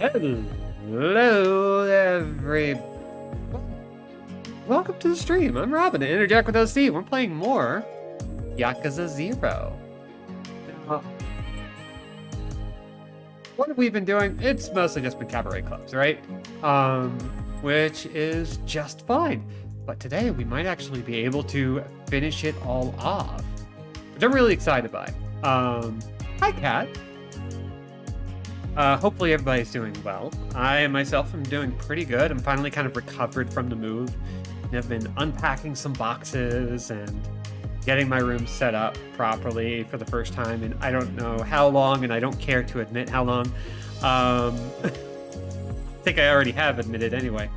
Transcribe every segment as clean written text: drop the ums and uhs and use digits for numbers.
Hello, everybody. Welcome to the stream. I'm Robin, and Interjack with OC. We're playing more Yakuza 0. What have we been doing? It's mostly just been cabaret clubs, right? Which is just fine. But today we might actually be able to finish it all off, which I'm really excited by. Hi, Kat. Hopefully everybody's doing well. I myself am doing pretty good. I'm finally kind of recovered from the move. I've been unpacking some boxes and getting my room set up properly for the first time in I don't know how long, and I don't care to admit how long. I think I already have admitted anyway.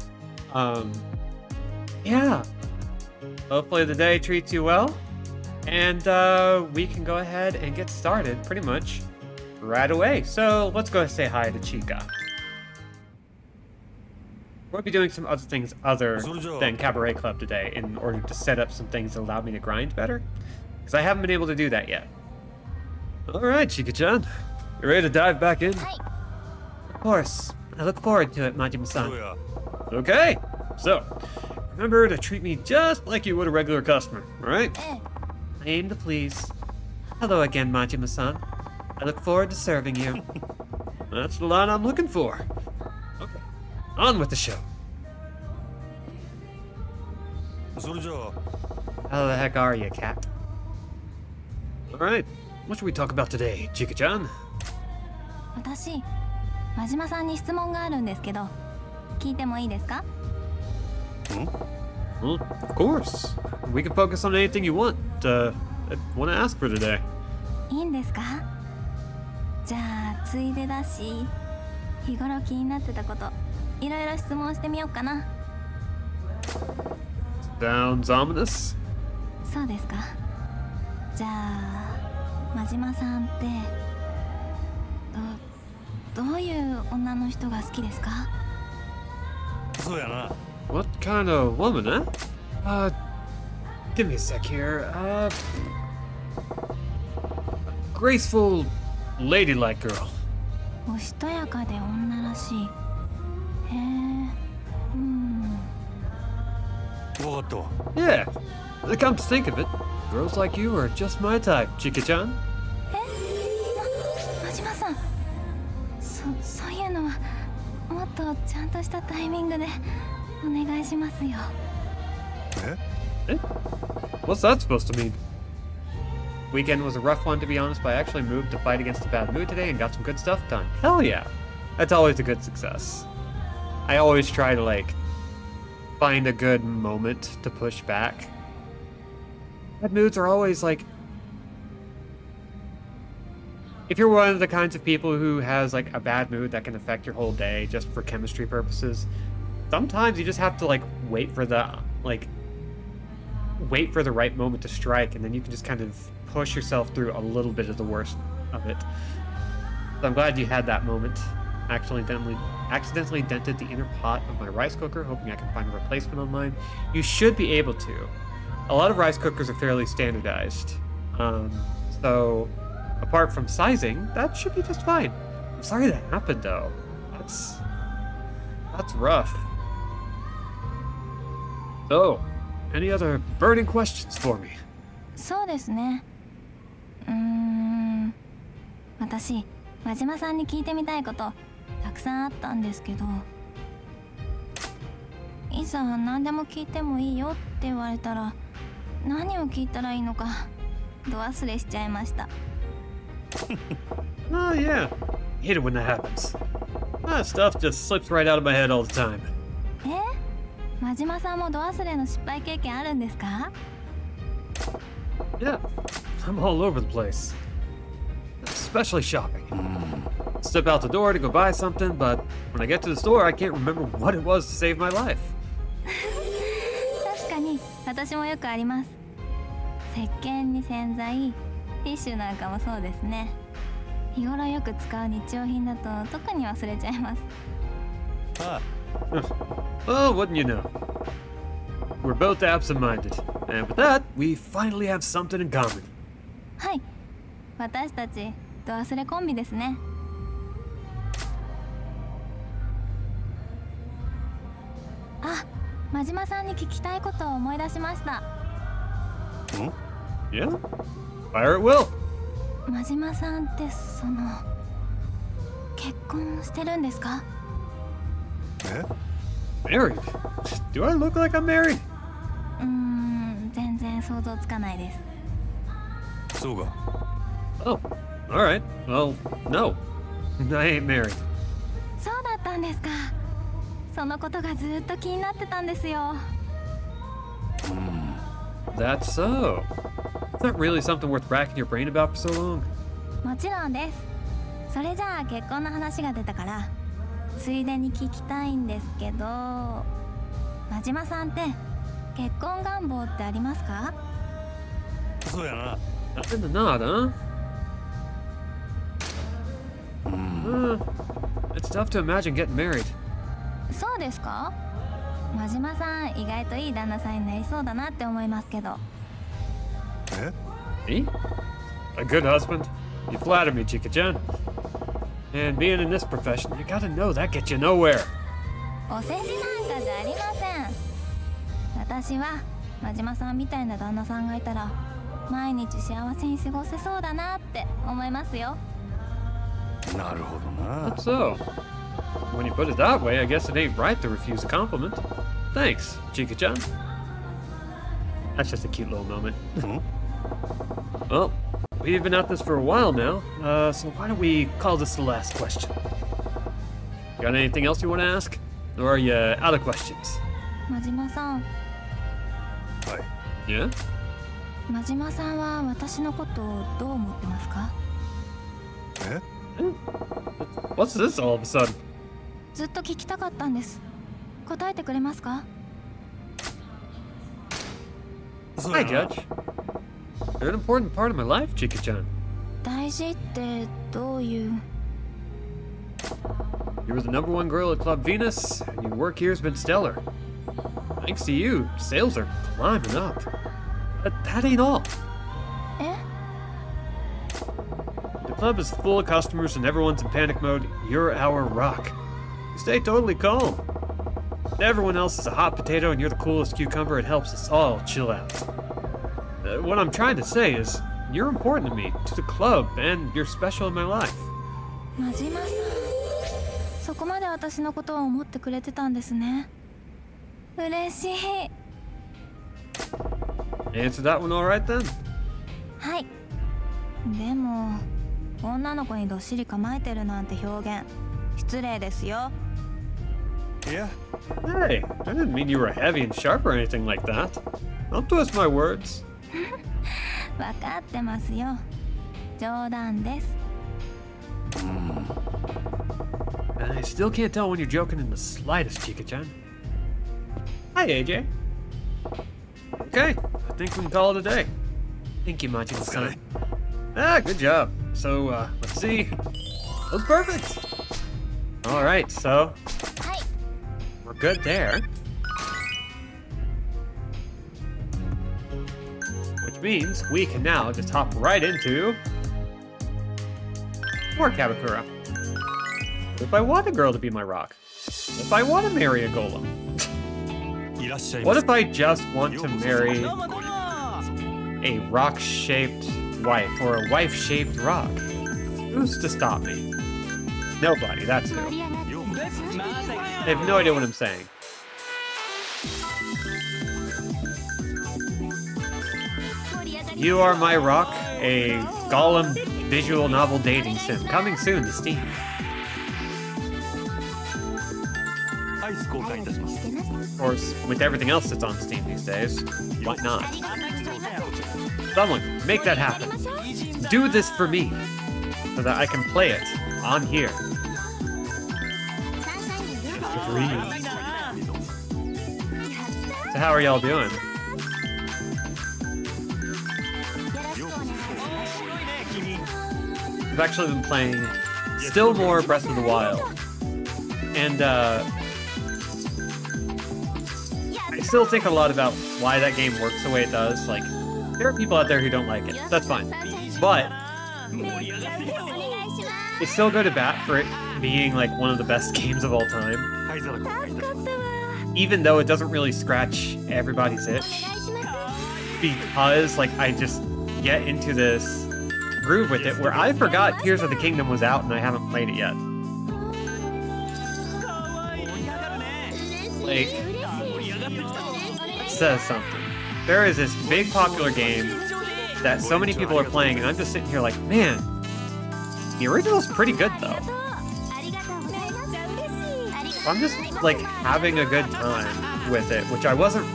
Yeah. Hopefully the day treats you well, and we can go ahead and get started pretty much right away. So let's go and say hi to Chika. We'll be doing some other things other than Cabaret Club today in order to set up some things that allow me to grind better, because I haven't been able to do that yet. All right, Chika-chan. You ready to dive back in? Of course. I look forward to it, Majima-san. Okay. So, remember to treat me just like you would a regular customer, all right? I aim to please. Hello again, Majima-san. I look forward to serving you. That's the line I'm looking for. Okay, on with the show. How the heck are you, Cat? Alright, what should we talk about today, Chika-chan? 私、真島さんに質問があるんですけど、聞いてもいいですか? Well, of course. We can focus on anything you want. I want to ask for today. いいんですか? じゃあついでだし、日頃気になってたこと、いろいろ質問してみようかな。Sounds ominous. そうですか。じゃあ真島さんってどういう女の人が好きですか? そうやな。 What kind of woman, huh? Give me a sec here. Graceful, ladylike girl. おしとやかで女らしい。へえ、わかったわ。 Yeah. Come to think of it, girls like you are just my type, Chika-chan. 真島さん、そういうのはもっとちゃんとしたタイミングでお願いしますよ。Eh? What's that supposed to mean? Weekend was a rough one, to be honest, but I actually moved to fight against a bad mood today and got some good stuff done. Hell yeah! That's always a good success. I always try to, like, find a good moment to push back. Bad moods are always, like... If you're one of the kinds of people who has, like, a bad mood that can affect your whole day just for chemistry purposes, sometimes you just have to, like, wait for the right moment to strike, and then you can just kind of push yourself through a little bit of the worst of it. So I'm glad you had that moment. Accidentally dented the inner pot of my rice cooker, hoping I can find a replacement online. You should be able to. A lot of rice cookers are fairly standardized. So apart from sizing, that should be just fine. I'm sorry that happened though. That's rough. So, any other burning questions for me? そうですね。私、真島さんに聞いてみたいことたくさんあったんですけど、いざ何でも聞いてもいいよって言われたら何を聞いたらいいのかど忘れしちゃいました。Oh yeah, I hate it when that happens. That stuff just slips right out of my head all the time. 真島さんもど忘れの失敗経験あるんですか? Yeah, I'm all over the place. Especially shopping. Step out the door to go buy something, but when I get to the store, I can't remember what it was to save my life. 確かに私もよくあります。石鹸に洗剤、ティッシュなんかもそうですね。日頃よく使う日用品だと特に忘れちゃいます。ああ。Well, wouldn't you know? We're both absent-minded, and with that, we finally have something in common. はい、私たちど忘れコンビですね。真島さんに聞きたいことを思い出しました。ん Yeah? Fire at will. 真島さんって結婚してるんですか？え Married? Do I look like I'm married? 全然想像つかないです。そうか。 Oh, alright. Well, no. I ain't married. そうだったんですか。そのことがずっと気になってたんですよ。That's so. It's not really something worth racking your brain about for so long. もちろんです。それじゃあ結婚の話が出たからついでに聞きたいんですけど、真島さんって結婚願望ってありますか？そうやな。 Nothing to nod, huh? It's tough to imagine getting married. そうですか？真島さん意外といい旦那さんになりそうだなって思いますけど。え Me? A good husband? You flatter me, Chika-chan. And being in this profession, you gotta know that gets you nowhere. お世辞なんかじゃありません。私は真島さんみたいな旦那さんがいたら毎日幸せに過ごせそうだなって思いますよ。なるほどな。 That's so. When you put it that way, I guess it ain't right to refuse a compliment. Thanks, Chika-chan. That's just a cute little moment. Well, we've been at this for a while now, so why don't we call this the last question? Got anything else you want to ask? Or are you out of questions? 真島さん、はい。 Yeah? 真島さんは私のことをどう思ってますか？え What's this all of a sudden? ずっと聞きたかったんです。答えてくれますか？そう Hi, やな。 Judge. You're an important part of my life, Chika-chan. 大事ってどういう？ You were the #1 girl at Club Venus, and your work here has been stellar. Thanks to you, sales are climbing up. But that ain't all. え？ The club is full of customers and everyone's in panic mode. You're our rock. You stay totally calm. Everyone else is a hot potato and you're the coolest cucumber. It helps us all chill out. What I'm trying to say is, you're important to me, to the club, and you're special in my life. 真島さん、そこまで私のことを思ってくれてたんですね。嬉しい。 Answer that one all right then? はい。でも女の子にどっしり構えてるなんて表現失礼ですよ。いや、 Hey, I didn't mean you were heavy and sharp or anything like that. Don't twist my words. 分かってますよ。冗談です。 I still can't tell when you're joking in the slightest, Chika-chan. Hi, AJ. Okay, I think we can call it a day. Thank you, Majima-san. Ah, good job. So, let's see. That was perfect. All right, so はい。 we're good there. Which means we can now just hop right into more Kabakura. What if I want a girl to be my rock? What if I want to marry a golem? いらっしゃい What ませ。 if I just want to marry どうもどうも。 a rock-shaped wife or a wife-shaped rock? Who's to stop me? Nobody, that's who. ようこそ。 I have no idea what I'm saying. You Are My Rock, a Gollum visual novel dating sim, coming soon to Steam. アイス交換いたします。 Of course, with everything else that's on Steam these days, why not? Someone, make that happen. Do this for me, so that I can play it on here. So how are y'all doing? I've actually been playing still more Breath of the Wild. And I still think a lot about why that game works the way it does. Like, there are people out there who don't like it. That's fine. But they still go to bat for it being like one of the best games of all time. 灰皿交換いたします。even though it doesn't really scratch everybody's itch, because like I just get into this groove with it where I forgot Tears of the Kingdom was out and I haven't played it yet. Like, it says something. There is this big popular game that so many people are playing, and I'm just sitting here like, man, the original's pretty good though. I'm just like having a good time with it, which I wasn't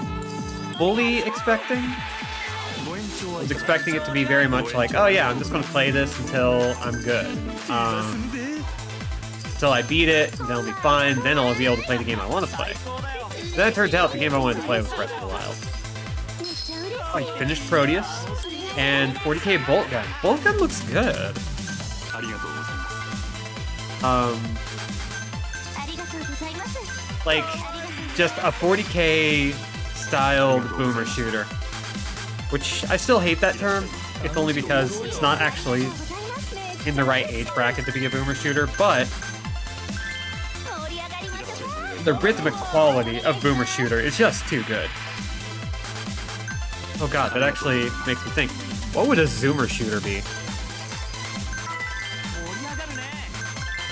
fully expecting. I was expecting it to be very much like, oh yeah, I'm just going to play this until I'm good. Until I beat it, then I'll be fine, then I'll be able to play the game I want to play. Then it turns out the game I wanted to play was Breath of the Wild. I finished Proteus, and 40k Bolt Gun. Bolt Gun looks good. Like, just a 40k styled boomer shooter. Which, I still hate that term, if only because it's not actually in the right age bracket to be a boomer shooter, but the rhythmic quality of boomer shooter is just too good. Oh god, that actually makes me think, what would a zoomer shooter be?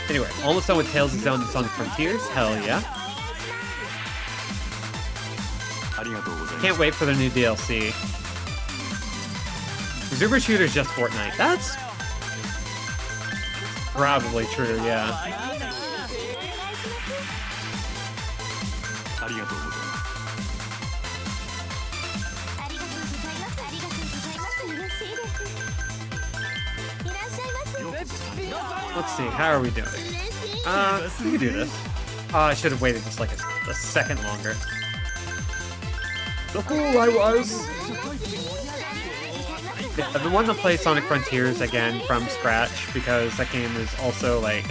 Anyway, almost done with Tales of Zone and Sonic Frontiers, hell yeah. Can't wait for the new DLC. Zoomer shooter's just Fortnite. That's probably true, yeah. Let's see, how are we doing? We can do this. I should have waited just like a second longer. Look who I was! I've been wanting to play Sonic Frontiers again from scratch because that game is also like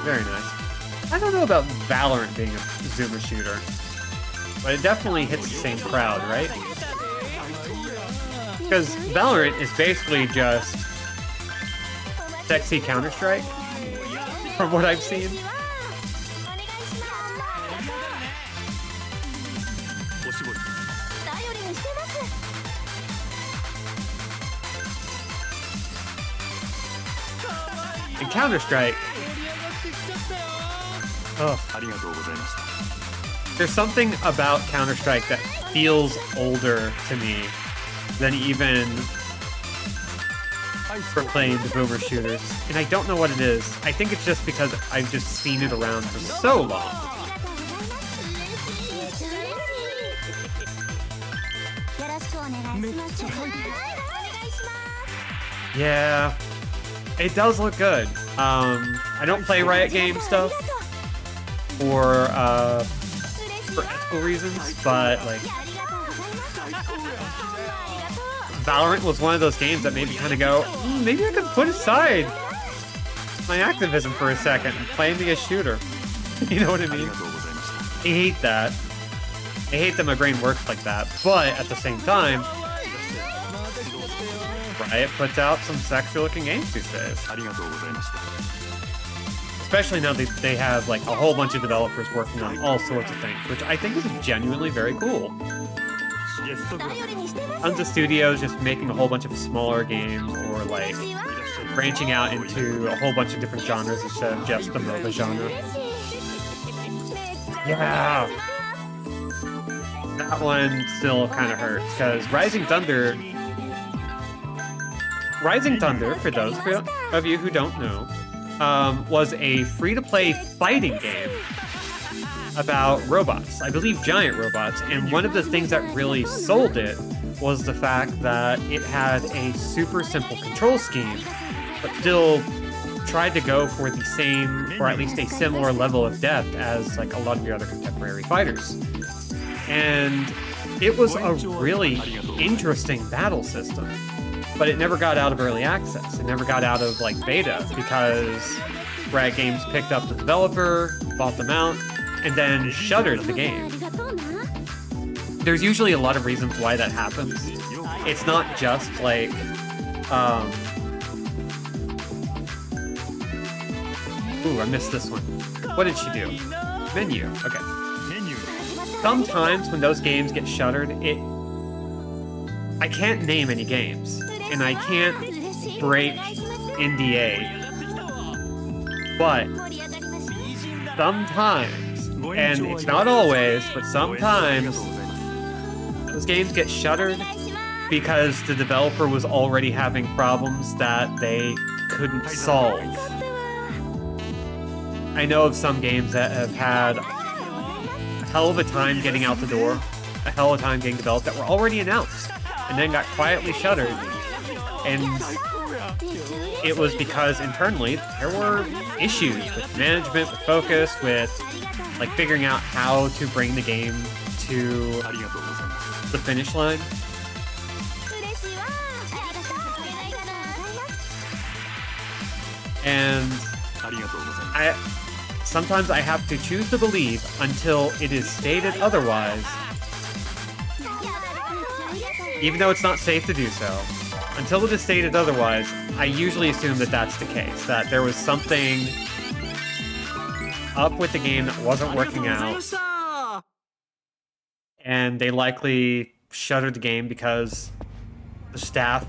very nice. I don't know about Valorant being a zoomer shooter, but it definitely hits the same crowd, right? Because Valorant is basically just sexy Counter-Strike, from what I've seen. In Counter-Strike, there's something about Counter-Strike that feels older to me than even for playing the boomer shooters. And I don't know what it is. I think it's just because I've just seen it around for so long. Yeah. It does look good. I don't play Riot Games stuff for ethical reasons, but like Valorant was one of those games that made me kind of go, maybe I could put aside my activism for a second and play me a shooter. You know what I mean? I hate that. I hate that my brain works like that, but at the same time, Riot puts out some sexy-looking games these days. Especially now that they have like a whole bunch of developers working on all sorts of things, which I think is genuinely very cool. Tons of studios just making a whole bunch of smaller games or like branching out into a whole bunch of different genres instead of just the MOBA genre. Yeah! That one still kind of hurts because Rising Thunder, for those of you who don't know, was a free-to-play fighting game about robots. I believe giant robots. And one of the things that really sold it was the fact that it had a super simple control scheme, but still tried to go for the same, or at least a similar level of depth as like a lot of your other contemporary fighters. And it was a really interesting battle system. But it never got out of early access. It never got out of like beta because Riot Games picked up the developer, bought them out, and then shuttered the game. There's usually a lot of reasons why that happens. It's not just like, ooh, I missed this one. What did she do? Menu, okay. sometimes when those games get shuttered, I can't name any games, and I can't break NDA, but sometimes, and it's not always, but sometimes, those games get shuttered because the developer was already having problems that they couldn't solve. I know of some games that have had a hell of a time getting out the door, a hell of a time getting developed, that were already announced, and then got quietly shuttered. And it was because internally there were issues with management, with focus, with like figuring out how to bring the game to the finish line. And sometimes I have to choose to believe until it is stated otherwise, even though it's not safe to do so. Until it is stated otherwise, I usually assume that that's the case, that there was something up with the game that wasn't working out, and they likely shuttered the game because the staff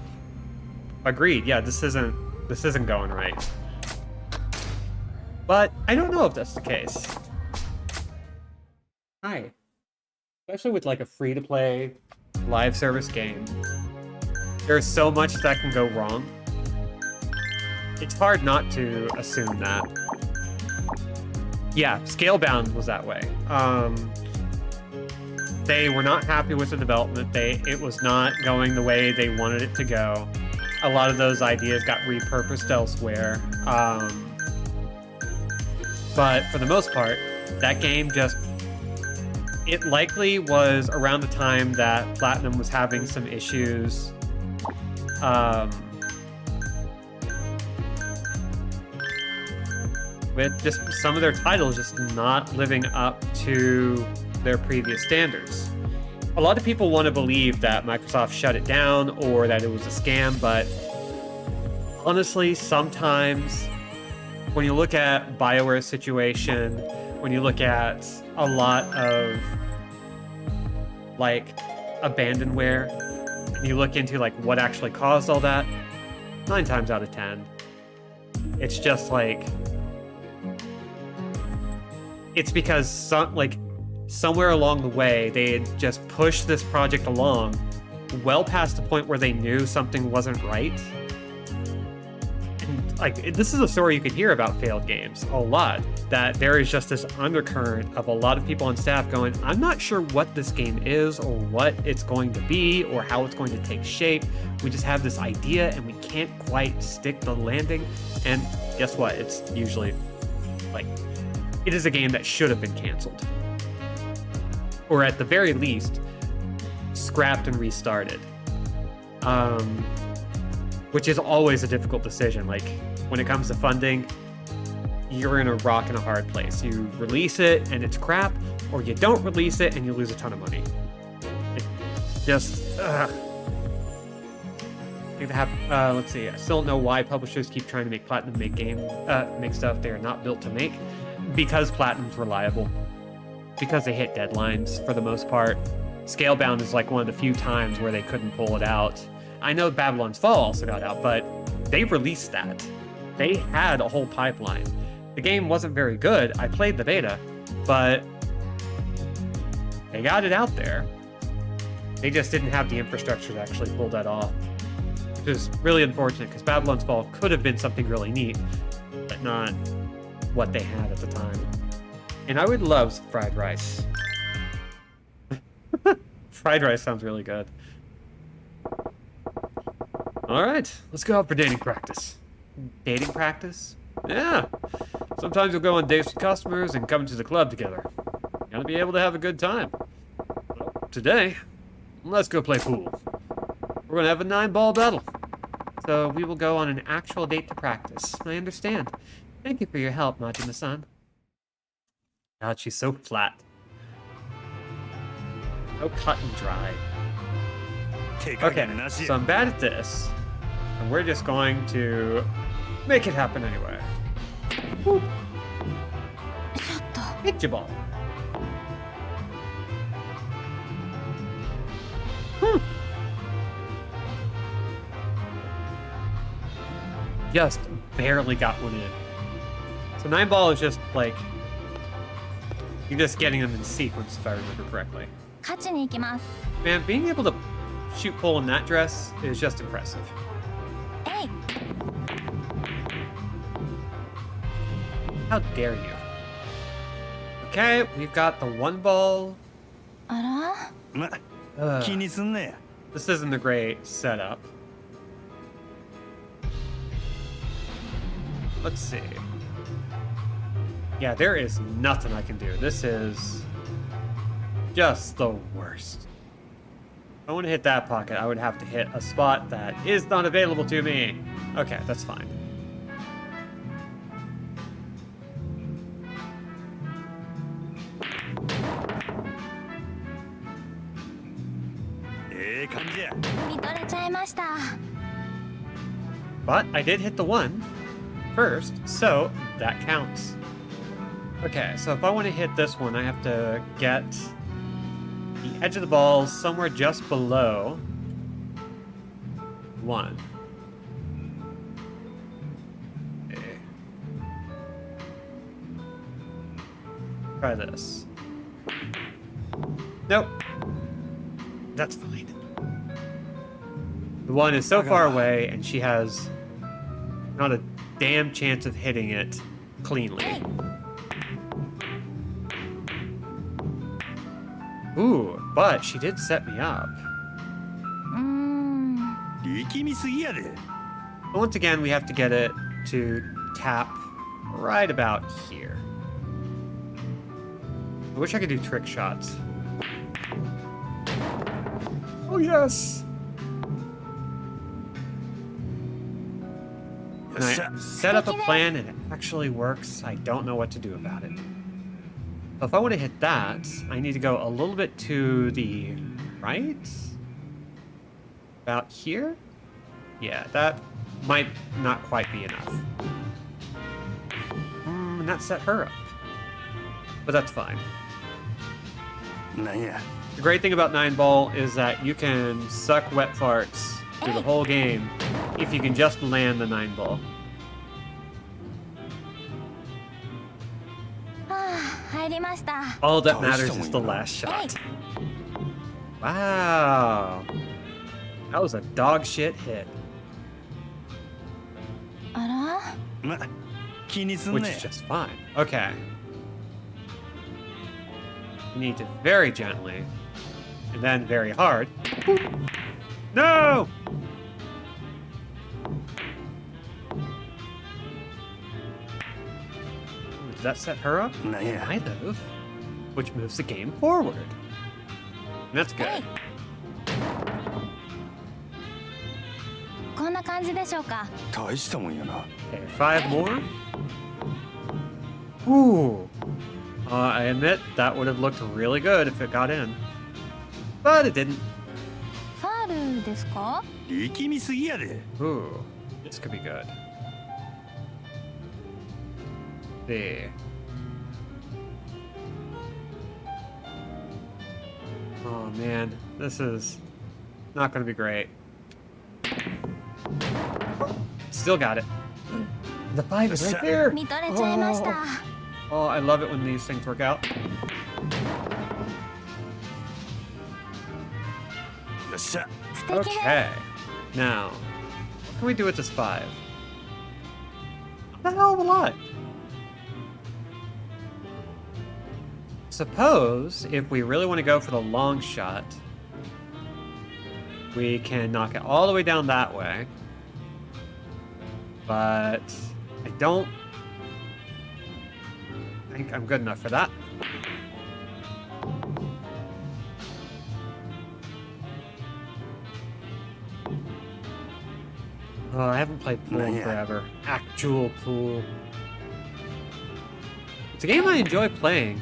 agreed, yeah, this isn't going right. But I don't know if that's the case. Hi. Especially with like a free-to-play live service game, there's so much that can go wrong. It's hard not to assume that. Yeah, Scalebound was that way. They were not happy with the development. It was not going the way they wanted it to go. A lot of those ideas got repurposed elsewhere. But for the most part, that game it likely was around the time that Platinum was having some issues with just some of their titles just not living up to their previous standards. A lot of people want to believe that Microsoft shut it down or that it was a scam, but honestly, sometimes when you look at BioWare's situation, when you look at a lot of like abandonware, and you look into like what actually caused all that, 9 times out of 10, it's just like it's because somewhere along the way they had just pushed this project along well past the point where they knew something wasn't right. Like, this is a story you could hear about failed games a lot, that there is just this undercurrent of a lot of people on staff going, I'm not sure what this game is or what it's going to be or how it's going to take shape. We just have this idea and we can't quite stick the landing. And guess what? It's usually like, it is a game that should have been canceled. Or at the very least, scrapped and restarted. Which is always a difficult decision. Like, when it comes to funding, you're in a rock and a hard place. You release it and it's crap, or you don't release it and you lose a ton of money. It just, let's see. I still don't know why publishers keep trying to make Platinum make stuff they are not built to make. Because Platinum's reliable. Because they hit deadlines for the most part. Scalebound is like one of the few times where they couldn't pull it out. I know Babylon's Fall also got out, but they released that. They had a whole pipeline. The game wasn't very good. I played the beta, but they got it out there. They just didn't have the infrastructure to actually pull that off. Which is really unfortunate, because Babylon's Fall could have been something really neat, but not what they had at the time. And I would love fried rice. Fried rice sounds really good. All right, let's go out for dating practice. Dating practice? Yeah. Sometimes you'll go on dates with customers and come to the club together. You gotta be able to have a good time. Well, today, let's go play pool. We're gonna have a 9-ball battle. So we will go on an actual date to practice. I understand. Thank you for your help, Majima-san. God, she's so flat. So cut and dry. Okay, so I'm bad at this, and we're just going to make it happen anyway. Woo. Hit your ball. Just barely got one in. So 9 ball is just like you're just getting them in sequence, if I remember correctly. 勝ちに行きます。 Man, being able to shoot pole in that dress is just impressive. えい。 How dare you? Okay, we've got the 1 ball. あら？ま、 Ugh, 気にすんなや。 this isn't a great setup. Let's see. Yeah, there is nothing I can do. This is just the worst. If I want to hit that pocket, I would have to hit a spot that is not available to me. Okay, that's fine. Yeah. 見とれちゃいました。 But I did hit the 1 first, so that counts. Okay, so if I want to hit this one, I have to get the edge of the ball somewhere just below 1. Okay. Try this. Nope. That's fine. The 1 is so far away, and she has not a damn chance of hitting it cleanly. Ooh, but she did set me up. うーん。力みすぎやで。 But once again, we have to get it to tap right about here. I wish I could do trick shots. Oh, yes! And I set up a plan and it actually works. I don't know what to do about it. So if I want to hit that, I need to go a little bit to the right? About here? Yeah, that might not quite be enough. And that set her up. But that's fine. なんや。 The great thing about 9 ball is that you can suck wet farts through the whole game if you can just land the 9 ball. はあ、入りました。 All that matters is the last shot. Wow. That was a dog shit hit. あら？ま、気にすん Which な is や。 just fine. Okay. You need to very gently and then very hard. No! Did that set her up? なんや。 Might have. Which moves the game forward. That's good. こんな感じでしょうか。大したもんやな。 Okay, 5 more. Ooh. I admit that would have looked really good if it got in. But it didn't. ファールですか？力みすぎやで。 Ooh. This could be good. See. Oh man, this is not going to be great. Still got it. The 5 is right there. 見とれちゃいました。 Oh, I love it when these things work out. よっしゃ。素敵です。 Okay. Now, what can we do with this 5? Not a hell of a lot. Suppose if we really want to go for the long shot, we can knock it all the way down that way. But I don't think I'm good enough for that. Oh, I haven't played pool in forever. Actual pool. It's a game I enjoy playing,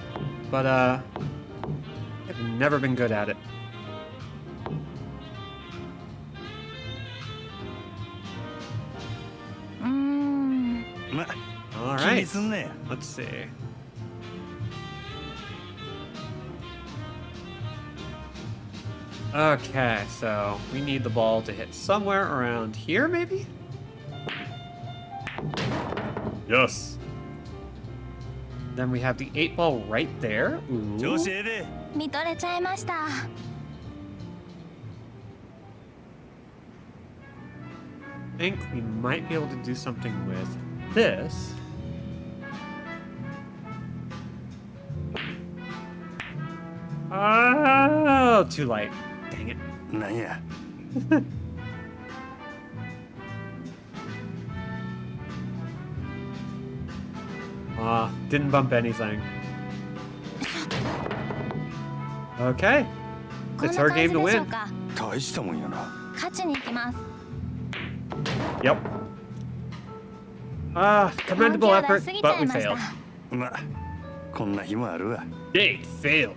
but I've never been good at it.ま、 All 気に right. すんなや。 Let's see. Okay, so we need the ball to hit somewhere around here, maybe? Yes. Then we have the 8 ball right there. 調 Ooh. 子ええで。見とれちゃいました。 I think we might be able to do something with this. Oh, too light. Dang it. なんや。 Didn't bump anything. Okay. こん It's な our 感じ game to でしょう win. か。大したもんやな。勝ちに行きます。 Yep. Commendable 本気を effort, 出しすぎちゃ but い we ました failed. まあこんな日もあるわ。 They failed.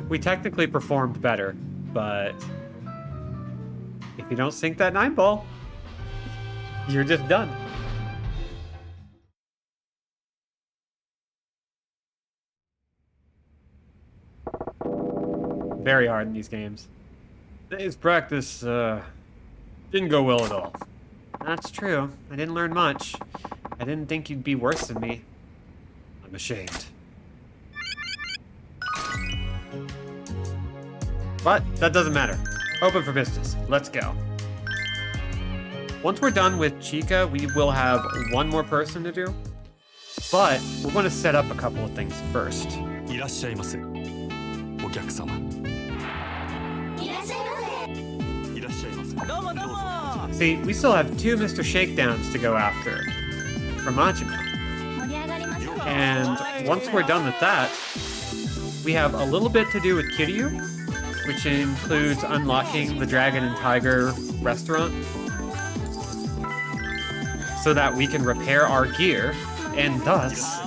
We technically performed better, but if you don't sink that 9 ball, you're just done. Very hard in these games. Today's practice, didn't go well at all. That's true. I didn't learn much. I didn't think you'd be worse than me. I'm ashamed. But that doesn't matter. Open for business. Let's go. Once we're done with Chika, we will have one more person to do. But we're going to set up a couple of things first. いらっしゃいませ。お客様。いらっしゃいませ。いらっしゃいませ。どうもどうも。 See, we still have 2 Mr. Shakedowns to go after for Majima. 盛り上がりましょう。 And once we're done with that, we have a little bit to do with Kiryu, which includes unlocking the Dragon and Tiger restaurant so that we can repair our gear and thus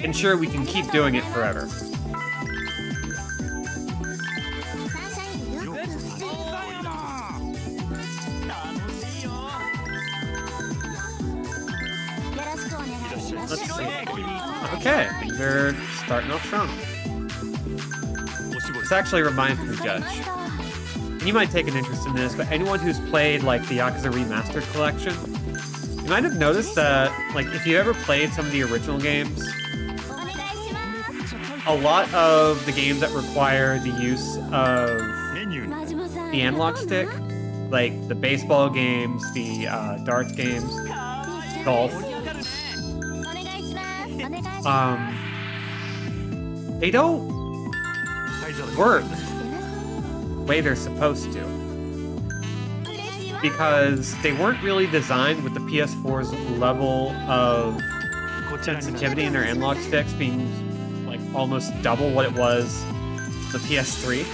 ensure we can keep doing it forever. Let's see. Okay, things are starting off strong. This actually reminds me, Judge. And you might take an interest in this, but anyone who's played like the Yakuza Remastered collection, you might have noticed that, like, if you ever played some of the original games, a lot of the games that require the use of メニューに the analog stick, like the baseball games, the darts games, golf, お願いします。お願いします。 they don't 大丈夫。 work the way they're supposed to. Because they weren't really designed with the PS4's level of こちらに sensitivity in their analog sticks being like almost double what it was the PS3.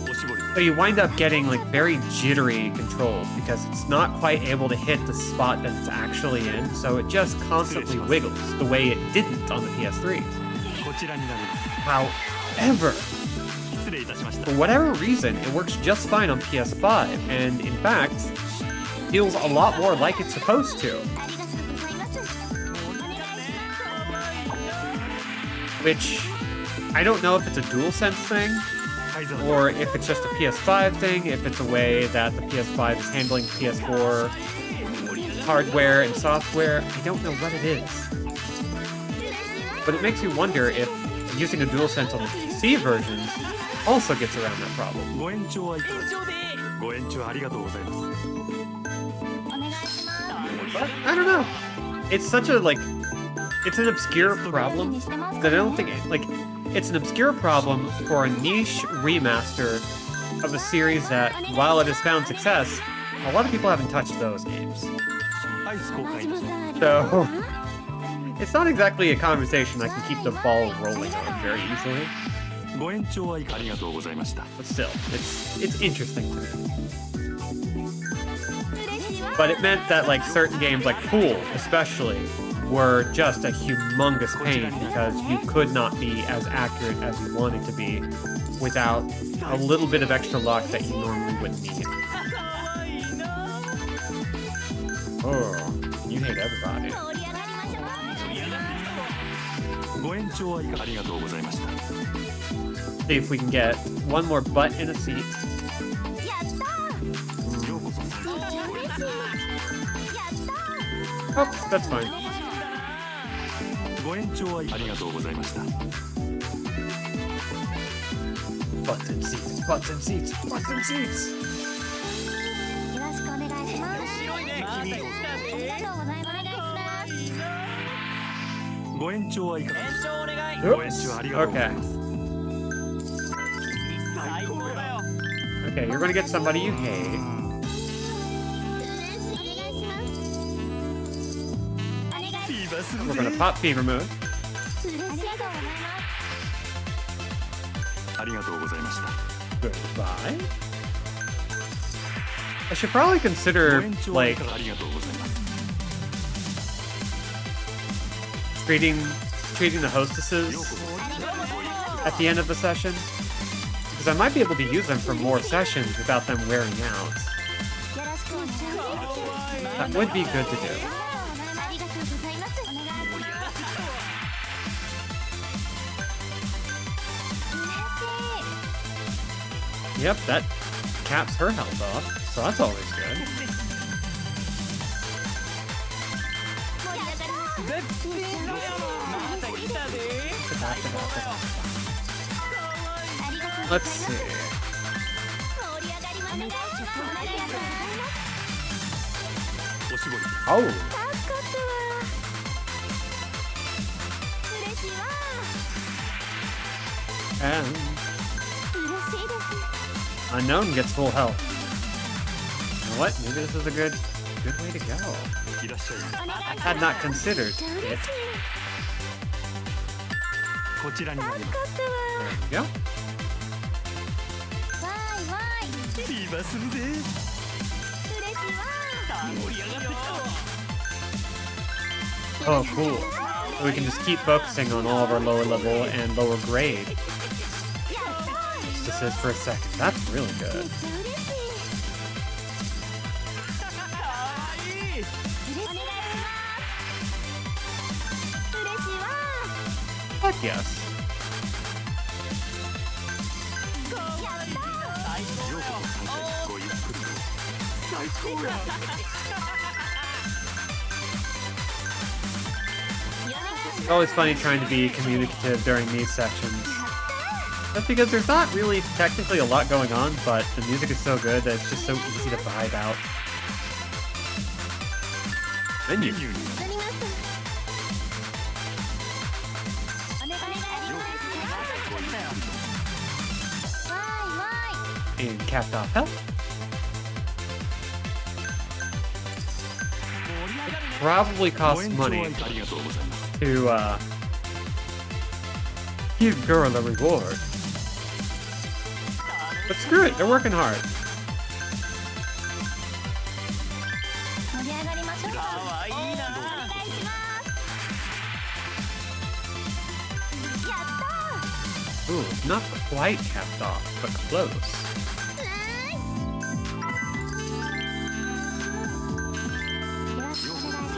おしぼり。 So you wind up getting like very jittery controls because it's not quite able to hit the spot that it's actually in, so it just constantly wiggles the way it didn't on the PS3. こちらになります。 However, 失礼いたしました for。whatever reason, it works just fine on PS5, and in fact, feels a lot more like it's supposed to. ありがとうございます。お願いします。 Which I don't know if it's a DualSense thing 大丈夫。 or if it's just a PS5 thing, if it's a way that the PS5 is handling PS4 hardware and software. I don't know what it is. But it makes you wonder if using a DualSense on the PC version also gets around that problem. ご延長はいかがですか。ご延長ありがとうございます。お願いします。 But I don't know. It's such a like it's an obscure problem that I don't think like it's an obscure problem for a niche remaster of a series that, while it has found success, a lot of people haven't touched those games. アイス公開に。 So it's not exactly a conversation I can keep the ball rolling on very easily. ご延長はいかがありがとうございました。 But still, it's interesting to me. But it meant that like certain games like Pool especially were just a humongous pain because you could not be as accurate as you wanted to be without a little bit of extra luck that you normally wouldn't need. Oh. You hate everybody. ご延長ありがとうございました。 See if we can get one more butt in a seat. ようこそ。 Oh, that's fine. ご延長ありがとうございました。 Butts in seats, butts in seats, butts in seats. よろしくお願いします。ありがとうございます。 ご延長はいかがですか。ご延 Oops. 長ありがとうござい Okay. ます。 Okay, you're gonna get somebody you hate. ビーバス We're gonna pop fever mode. ありがとうございました。 Goodbye. I should probably ご consider 延長 like ありがとうございます。 treating the hostesses at the end of the session, because I might be able to use them for more sessions without them wearing out. That would be good to do. Yep, that caps her health off, so that's always good. Let's see. Oh, and Unknown gets full health. You know what? Maybe this is a good way to go. いらっしゃい。 I had not considered it. こちらになります。 There we go. ビーバスで。 Oh, cool. So we can just keep focusing on all of our lower level and lower grade. Just assist for a second. That's really good. Heck yes. ようこそ参加ごゆっくりと。最高や。 It's always funny trying to be communicative during these sections. That's because there's not really technically a lot going on, but the music is so good that it's just so easy to vibe out. Menu. In capped off health. Probably costs money ありがとうございます。 to give girl a reward. But screw it, they're working hard. 盛り上がりましょう。お願いします。やったー。 Ooh, not quite capped off, but close.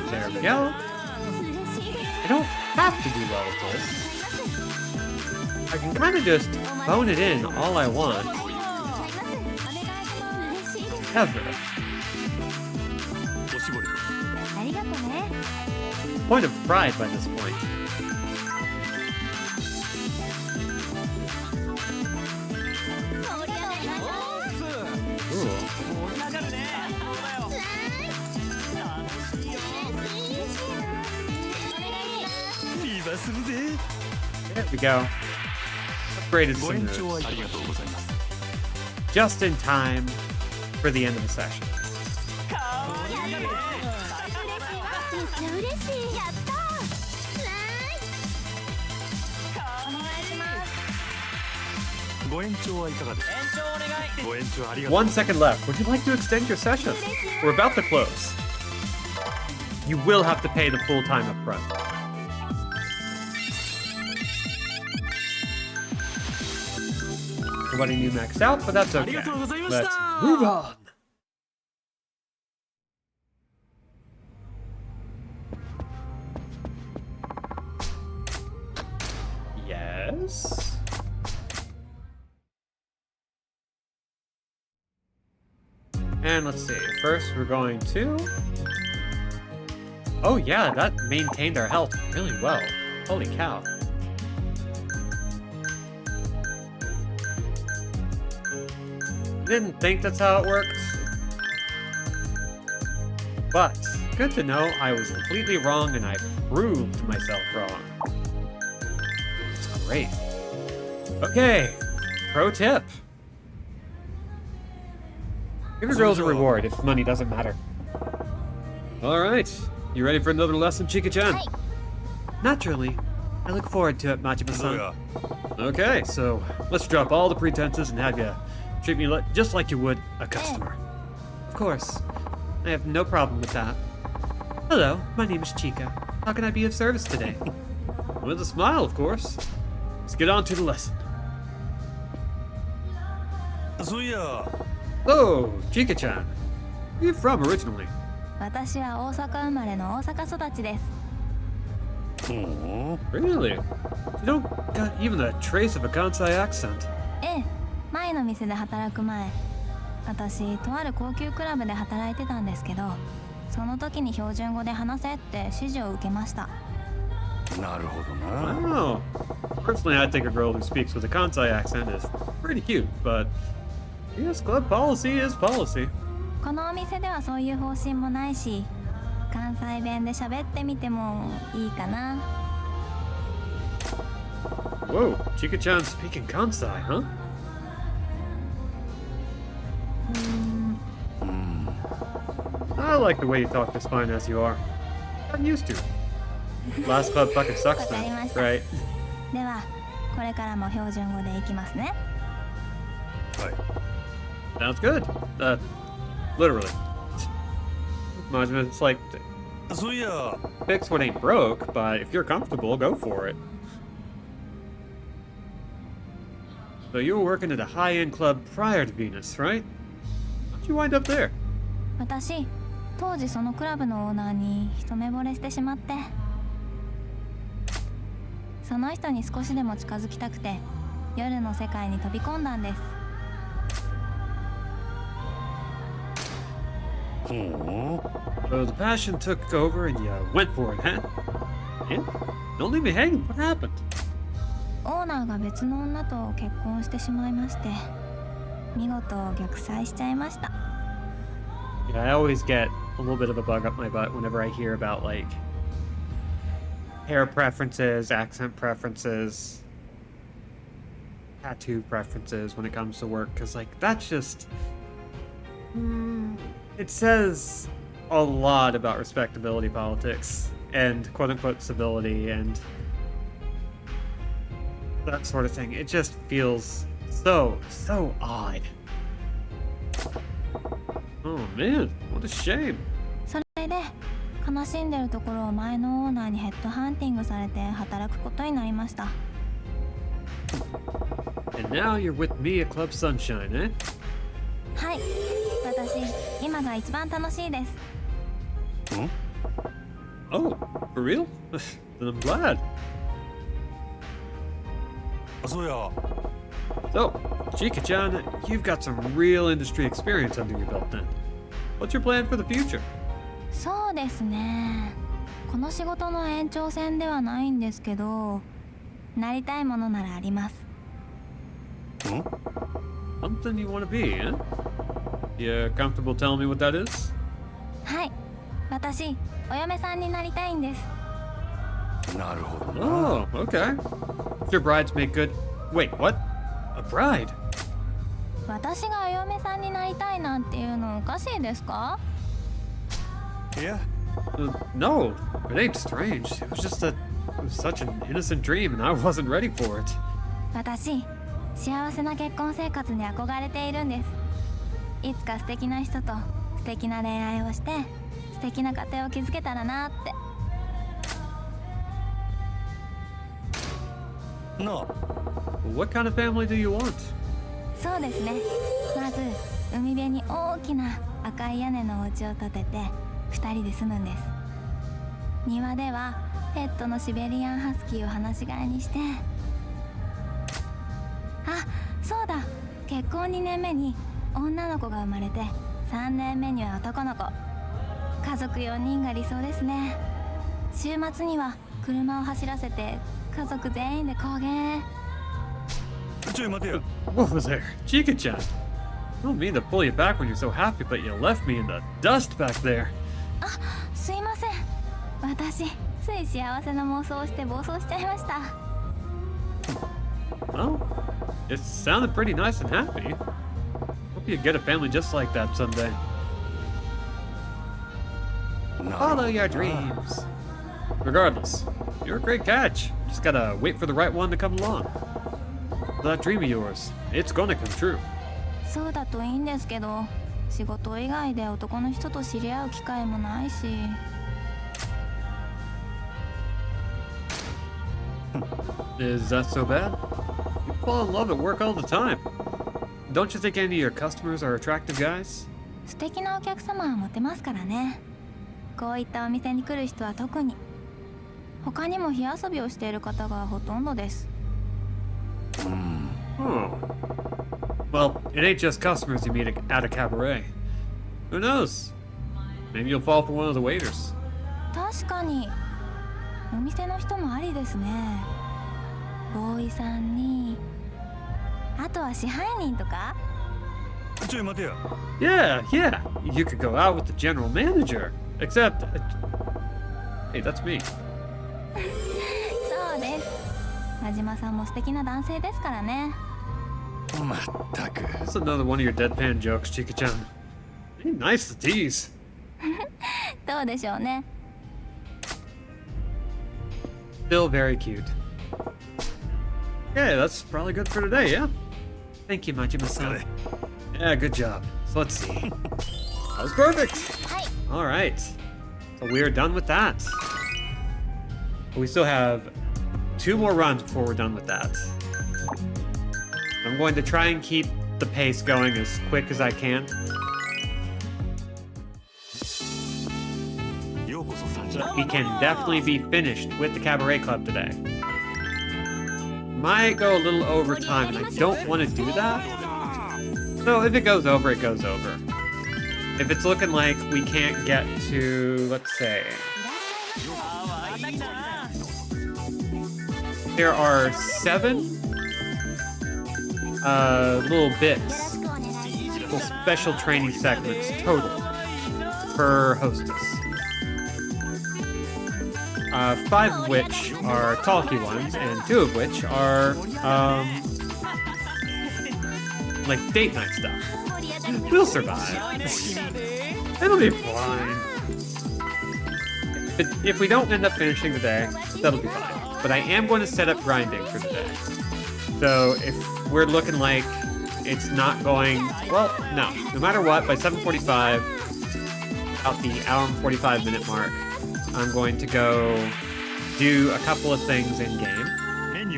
There we go. I don't have to do well with this. I can kind of just phone it in all I want. Ever. おしぼり。 ありがとね。 Point of pride by this point. Ooh. There we go. Upgraded ご some 延長 moves. ありがとうございます。 Just in time for the end of the session. めっちゃ嬉しい。やったー。お願いします。ご延長はいかがですか。ご延長ありがとうござい 1ます。 second left. Would you like to extend your session? We're about to close. You will have to pay the full time up front. Everybody knew maxed out, but that's okay. Let's ありがとうございました。 move on. is. And let's see. First, we're going to. Oh yeah, that maintained our health really well. Holy cow. Didn't think that's how it works. But good to know I was completely wrong and I proved myself wrong. It's great. Okay, pro tip. Give your girls a reward if money doesn't matter. Alright, you ready for another lesson, Chika-chan? Naturally. I look forward to it, Majima-san. Okay, so let's drop all the pretenses and have you treat me just like you would a customer. Of course. I have no problem with that. Hello, my name is Chika. How can I be of service today? With a smile, of course. Let's get on to the lesson. Oh, Chika-chan. Where are you from originally? 私は大阪生まれの大阪育ちです。 Really? You don't got even a trace of a Kansai accent. ええ、前の店で働く前、私とある高級クラブで働いてたんですけど、その時に標準語で話せって指示を受けました。なるほどな。 Wow. Personally, I think a girl who speaks with a Kansai accent is pretty cute, but yes, club policy is policy. このお店ではそういう方針もないし、関西弁で喋ってみてもいいかな。 Whoa, Chika-chan speaking Kansai, huh? I like the way you talk as fine as you are. I'm used to. Last club fucking sucks then, right? では、これからも標準語でいきますね。 Sounds good. Literally. Majima, it's like, fix what ain't broke, but if you're comfortable, go for it. So you were working at a high-end club prior to Venus, right? How'd you wind up there? 私、当時そのクラブのオーナーに一目惚れしてしまって、その人に少しでも近づきたくて、夜の世界に飛び込んだんです。 So the passion took over and you went for it, huh? Yeah? Don't leave me hanging. What happened? オーナーが別の女と結婚してしまいまして、見事逆再しちゃいました。 Yeah, I always get a little bit of a bug up my butt whenever I hear about, like, hair preferences, accent preferences, tattoo preferences when it comes to work, because, like, that's just... it says a lot about respectability politics and quote-unquote civility and that sort of thing. It just feels so odd. Oh man, what a shame. それで悲しんでるところを前のオーナーにヘッドハンティングされて働くことになりました。 And now you're with me at Club Sunshine, eh? はい、私今が一番楽しいです。 Oh, for real? Then I'm glad. So, Chika-chan, you've got some real industry experience under your belt then. What's your plan for the future? そうですね。この仕事の延長線ではないんですけど、なりたいものならあります。 Something you want to be, huh? You comfortable telling me what that is? はい、私お嫁さんになりたいんです。 なるほどな。 Oh, okay. If your brides make good... Wait, what? A bride? 私がお嫁さんになりたいなんていうのおかしいですか？ Yeah. No, it ain't strange. It was just it was such an innocent dream and I wasn't ready for it. 私、幸せな結婚生活に憧れているんです。いつか素敵な人と素敵な恋愛をして素敵な家庭を築けたらなって。 No. What kind of family do you want? そうですね。まず海辺に大きな赤い屋根のお家を建てて2人で住むんです。庭ではペットのシベリアンハスキーを放し飼いにして結婚2年目に女の子が生まれて3年目には男の子。家族4人が理想ですね。週末には車を走らせて家族全員で高原。ちょい待てよ。 What was there? Chika-chan. I don't mean to pull you back when you're so happy, but you left me in the dust back there. すいません。私、つい幸せな妄想をして暴走しちゃいました。Well, it sounded pretty nice and happy. Hope you get a family just like that someday. Follow your dreams. Regardless, you're a great catch. Just gotta wait for the right one to come along. That dream of yours, it's gonna come true. そうだといいんですけど、仕事以外で男の人と知り合う機会もないし。Is that so bad? You fall in love at work all the time. Don't you think any of your customers are attractive guys? 素敵なお客様はモテますからね。こういったお店に来る人は特に。他にも火遊びをしている方がほとんどです。Oh. Well, it ain't just customers you meet at a cabaret. Who knows? Maybe you'll fall for one of the waiters. 確かにお店の人もありですね。ボーイさんに、あとは支配人とか。ちょい待てよ。 Yeah, you could go out with the general manager. Except, hey, that's me. そうです。真島さんも素敵な男性ですからね。まったく。 That's another one of your deadpan jokes, Chika-chan. Ain't nice to tease. どうでしょうね。Still very cute. Okay, that's probably good for today, yeah? Thank you, Majima-san. Yeah, good job. So let's see. That was perfect! Alright. So we're done with that. But we still have 2 more runs before we're done with that. I'm going to try and keep the pace going as quick as I can. ようこそ参加。 We can definitely be finished with the Cabaret Club today. Might go a little over time, and I don't want to do that. So if it goes over, it goes over. If it's looking like we can't get to, let's say, there are 7 little bits, little special training segments total per hostess. 5 of which are talky ones, and 2 of which are like date night stuff. We'll survive. It'll be fine. If we don't end up finishing the day, that'll be fine. But I am going to set up grinding for the day. So if we're looking like it's not going, well, no. No matter what, by 7:45, about the hour and 45 minute mark, I'm going to go do a couple of things in game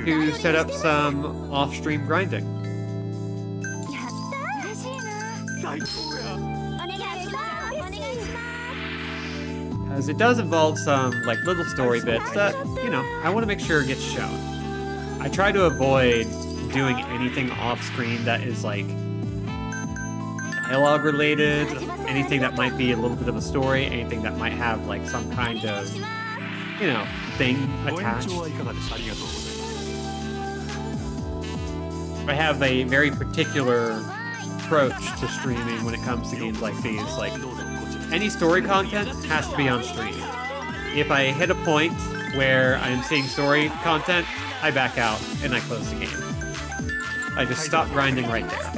to set up some off-stream grinding. 最高や。 As it does involve some like little story bits that, you know, I want to make sure gets shown. I try to avoid doing anything off-screen that is like dialogue related, anything that might be a little bit of a story, anything that might have like some kind of, you know, thing ご延 attached. 長はいかがでしょう。ありがとうございます。 I have a very particular approach to streaming when it comes to games like these. Like, どうぞこちら。 any story content has to be on stream. If I hit a point where I'm seeing story content, I back out and I close the game. I just stop grinding right there.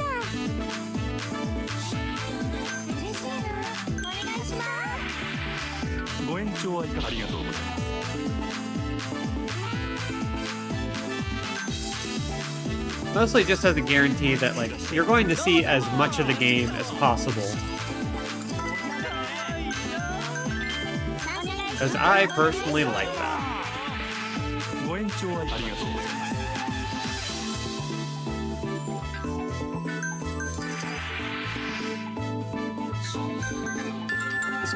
ご延長はいかがありがとうございます。 Mostly just as a guarantee that like you're going to see as much of the game as possible. Because I personally like that. ご延長はいかがありがとうございます。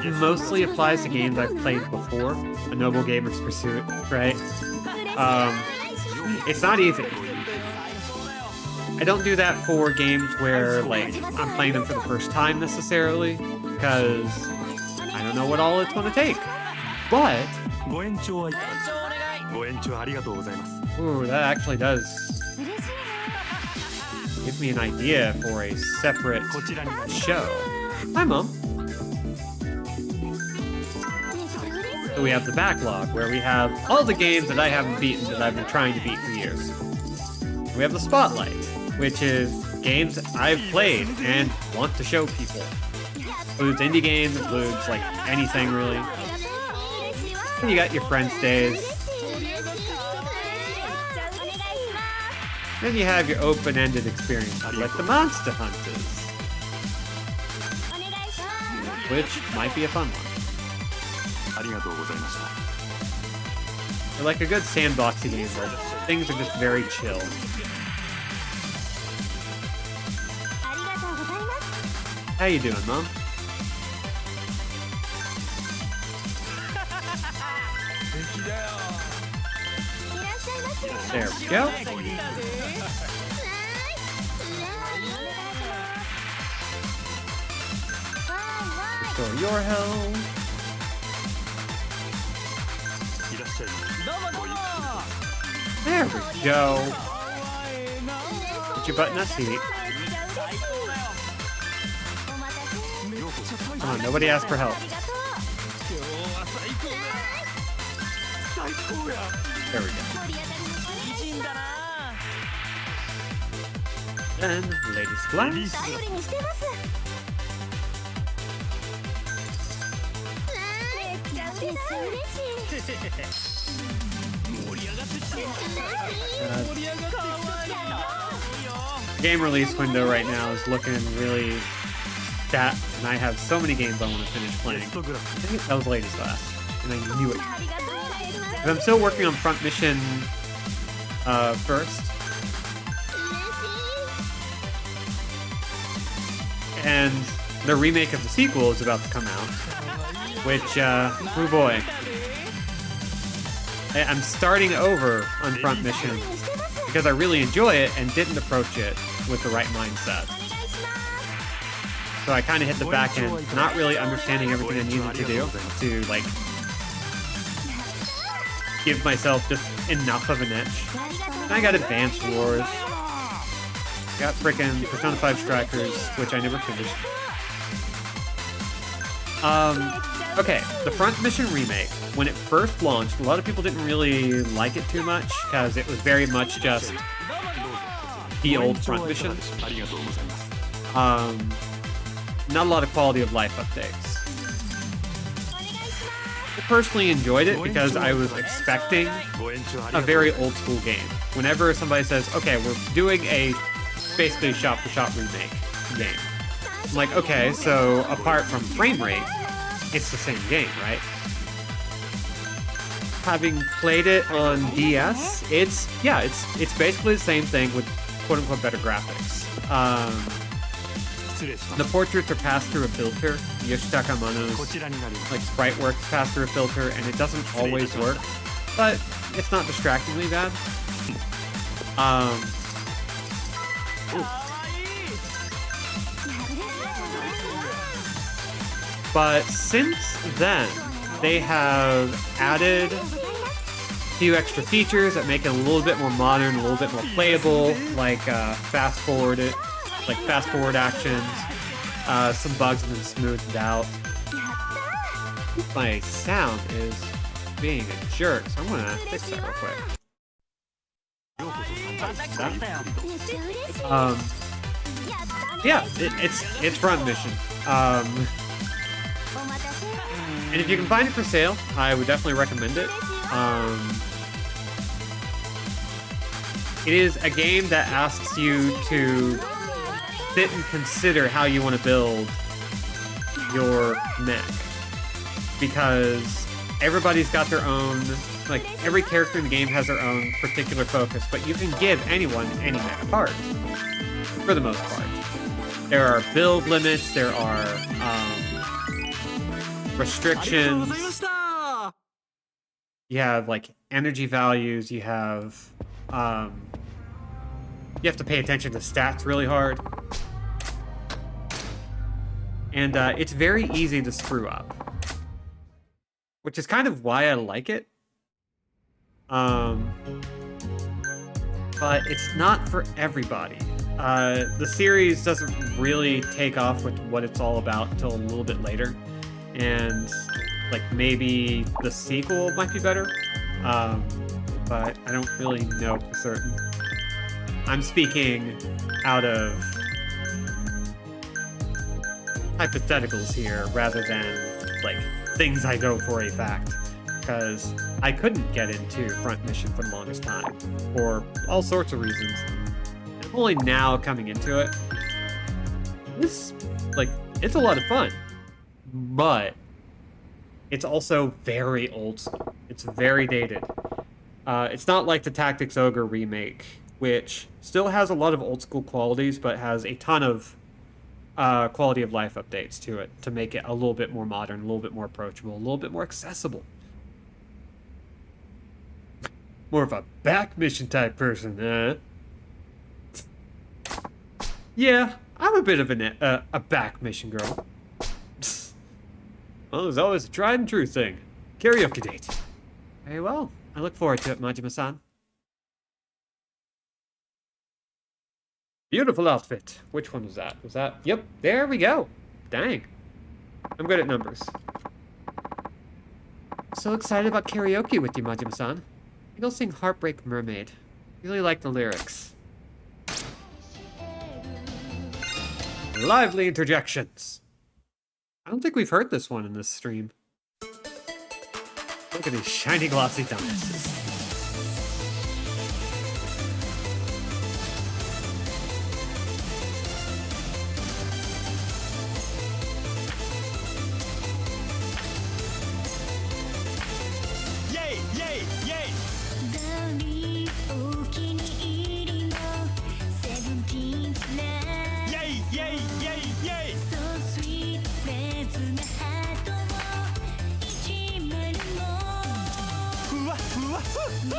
This mostly applies to games I've played before. A Noble Gamer's Pursuit, right? It's not easy. I don't do that for games where, like, I'm playing them for the first time necessarily, because I don't know what all it's going to take. But, ご延長はいかがご延長ありがとうございます ooh, that actually does give me an idea for a separate こちらになります show. Hi, Mom. So we have the backlog, where we have all the games that I haven't beaten that I've been trying to beat for years. We have the spotlight, which is games I've played and want to show people. Includes indie games, includes like anything really. And you got your friends days. Then you have your open-ended experiences like the Monster Hunters, which might be a fun one. ありがとうございました They're like a good sandboxy game where things are just very chill. How you doing, Mom? There we go. Restore your health. いらっしゃい There we go. Put your butt in a seat. Come on, nobody asked for help. There we go. Then, ladies glass. Game release window right now is looking really stacked, and I have so many games I want to finish playing. I think that was ladies glass, and I knew it. But I'm still working on Front Mission first. And the remake of the sequel is about to come out, which, oh boy. I'm starting over on Front Mission because I really enjoy it and didn't approach it with the right mindset. So I kind of hit the back end, not really understanding everything I needed to do to, like, give myself just enough of an edge. And I got Advanced Wars. Got frickin' Persona 5 Strikers, which I never finished. Okay, the Front Mission remake, when it first launched, a lot of people didn't really like it too much, because it was very much just the old Front Mission. Not a lot of quality of life updates. I personally enjoyed it because I was expecting a very old school game. Whenever somebody says, okay, we're doing a basically shop-to-shop remake game, I'm like, okay, so apart from frame rate, it's the same game, right? Having played it on DS, it's basically the same thing with quote-unquote better graphics. The portraits are passed through a filter. Yoshitaka Amano's like sprite works passed through a filter, and it doesn't always work, but it's not distractingly bad. But since then, they have added a few extra features that make it a little bit more modern, a little bit more playable, like fast forward actions. Some bugs have been smoothed out. My sound is being a jerk, so I'm gonna fix that real quick. Yeah, it's Front Mission. And if you can find it for sale, I would definitely recommend it. It is a game that asks you to sit and consider how you want to build your mech. Because everybody's got their own, like, every character in the game has their own particular focus, but you can give anyone any mech part, for the most part. There are build limits, there are restrictions. You have, like, energy values, you have You have to pay attention to stats really hard. And it's very easy to screw up. Which is kind of why I like it. But it's not for everybody. The series doesn't really take off with what it's all about until a little bit later. And, like, maybe the sequel might be better. But I don't really know for certain. I'm speaking out of hypotheticals here rather than, like, things I know for a fact. Because I couldn't get into Front Mission for the longest time. For all sorts of reasons. And I'm only now coming into it. This, like, it's a lot of fun. But it's also very old school. It's very dated. It's not like the Tactics Ogre remake, which still has a lot of old school qualities, but has a ton of quality of life updates to it to make it a little bit more modern, a little bit more approachable, a little bit more accessible. More of a back mission type person, huh? Yeah, I'm a bit of a back mission girl. Well, there's always a tried and true thing. Karaoke date. Very well. I look forward to it, Majima-san. Beautiful outfit. Which one was that? Was that? Yep, there we go. Dang. I'm good at numbers. I'm so excited about karaoke with you, Majima-san. I think I'll sing Heartbreak Mermaid. Really like the lyrics. Lively interjections. I don't think we've heard this one in this stream. Look at these shiny glossy dumbasses. Yay! Yay! Yay! Yay! Yay! Yay! Yay!ふわふわふふ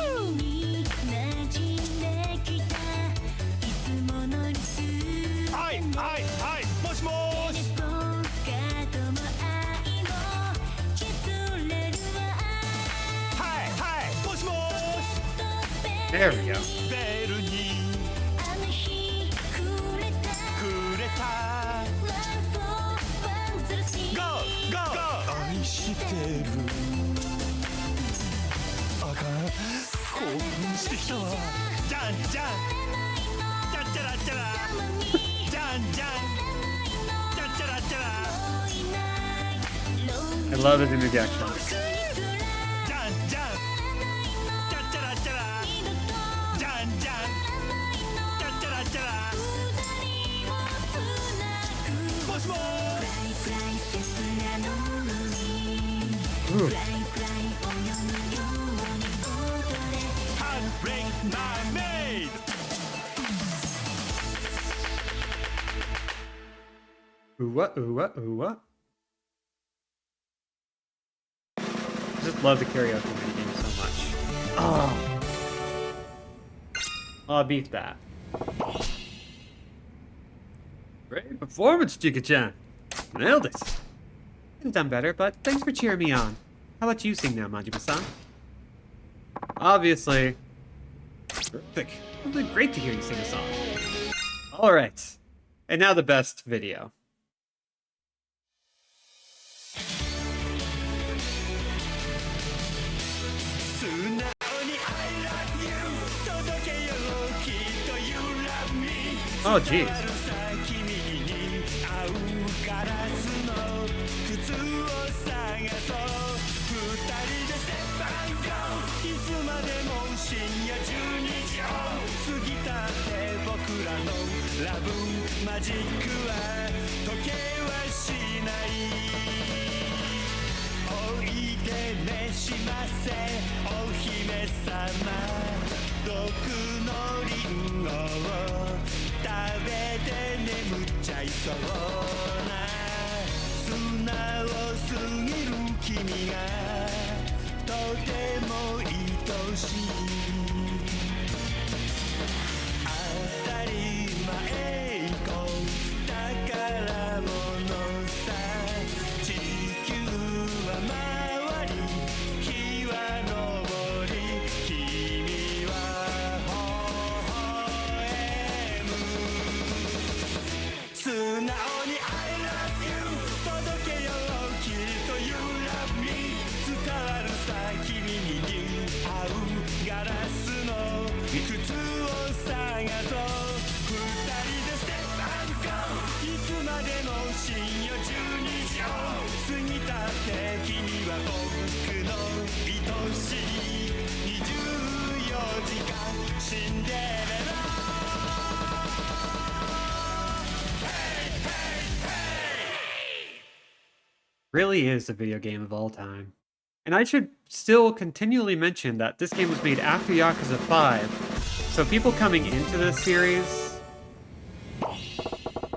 はいはいはいもしもーしはいはいもしもーし There we go. ベルにくれた Go! Go! 愛してるあかん興奮してきたわじゃんじゃんじゃんちゃらちゃらじゃんじゃんじゃんちゃらちゃら I love his interjections. じゃんじゃんじゃんちゃらちゃらじゃんじゃんじゃんちゃらちゃらもしもーし Ooh. Heartbreak Mermaid! Ooh-what, ooh-what, ooh-what. I just love the karaoke minigame so much. Oh. I'll beat that. Great performance, Chika-chan. Nailed it. Could have done better, but thanks for cheering me on. How about you sing now, Majima-san? Obviously. Terrific. It'll be great to hear you sing a song. Alright. And now the best video. Oh, jeez. へ行こう宝物さ地球は回り日は昇り君は微笑む素直に I love you 届けようきっと You love me 伝わるさ君に合うガラスの靴を探そう二人でステップアンドゴーいつまでも深夜12時を過ぎたって君は僕の愛しい24時間シンデレラReally is the video game of all time. And I should still continually mention that this game was made after Yakuza 5. So people coming into this series,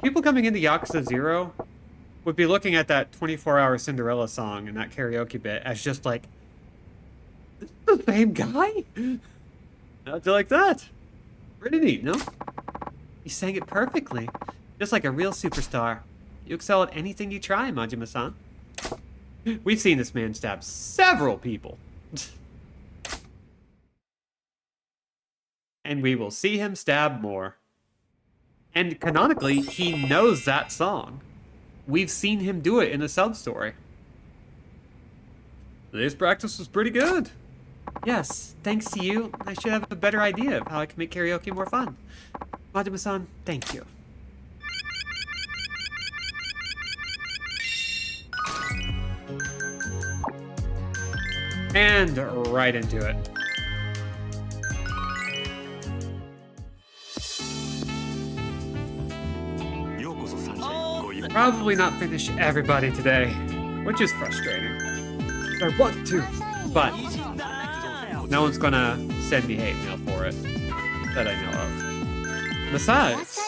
people coming into Yakuza 0 would be looking at that 24-hour Cinderella song and that karaoke bit as just like, this is the same guy? How'd you like that? Pretty neat, no? He sang it perfectly, just like a real superstar. You excel at anything you try, Majima-san. We've seen this man stab several people. And we will see him stab more. And canonically, he knows that song. We've seen him do it in a sub-story. Today's practice was pretty good. Yes, thanks to you, I should have a better idea of how I can make karaoke more fun. Majima-san, thank you. And right into it. Probably not finish everybody today, which is frustrating. I want to, but no one's gonna send me hate mail for it that I know of. Besides,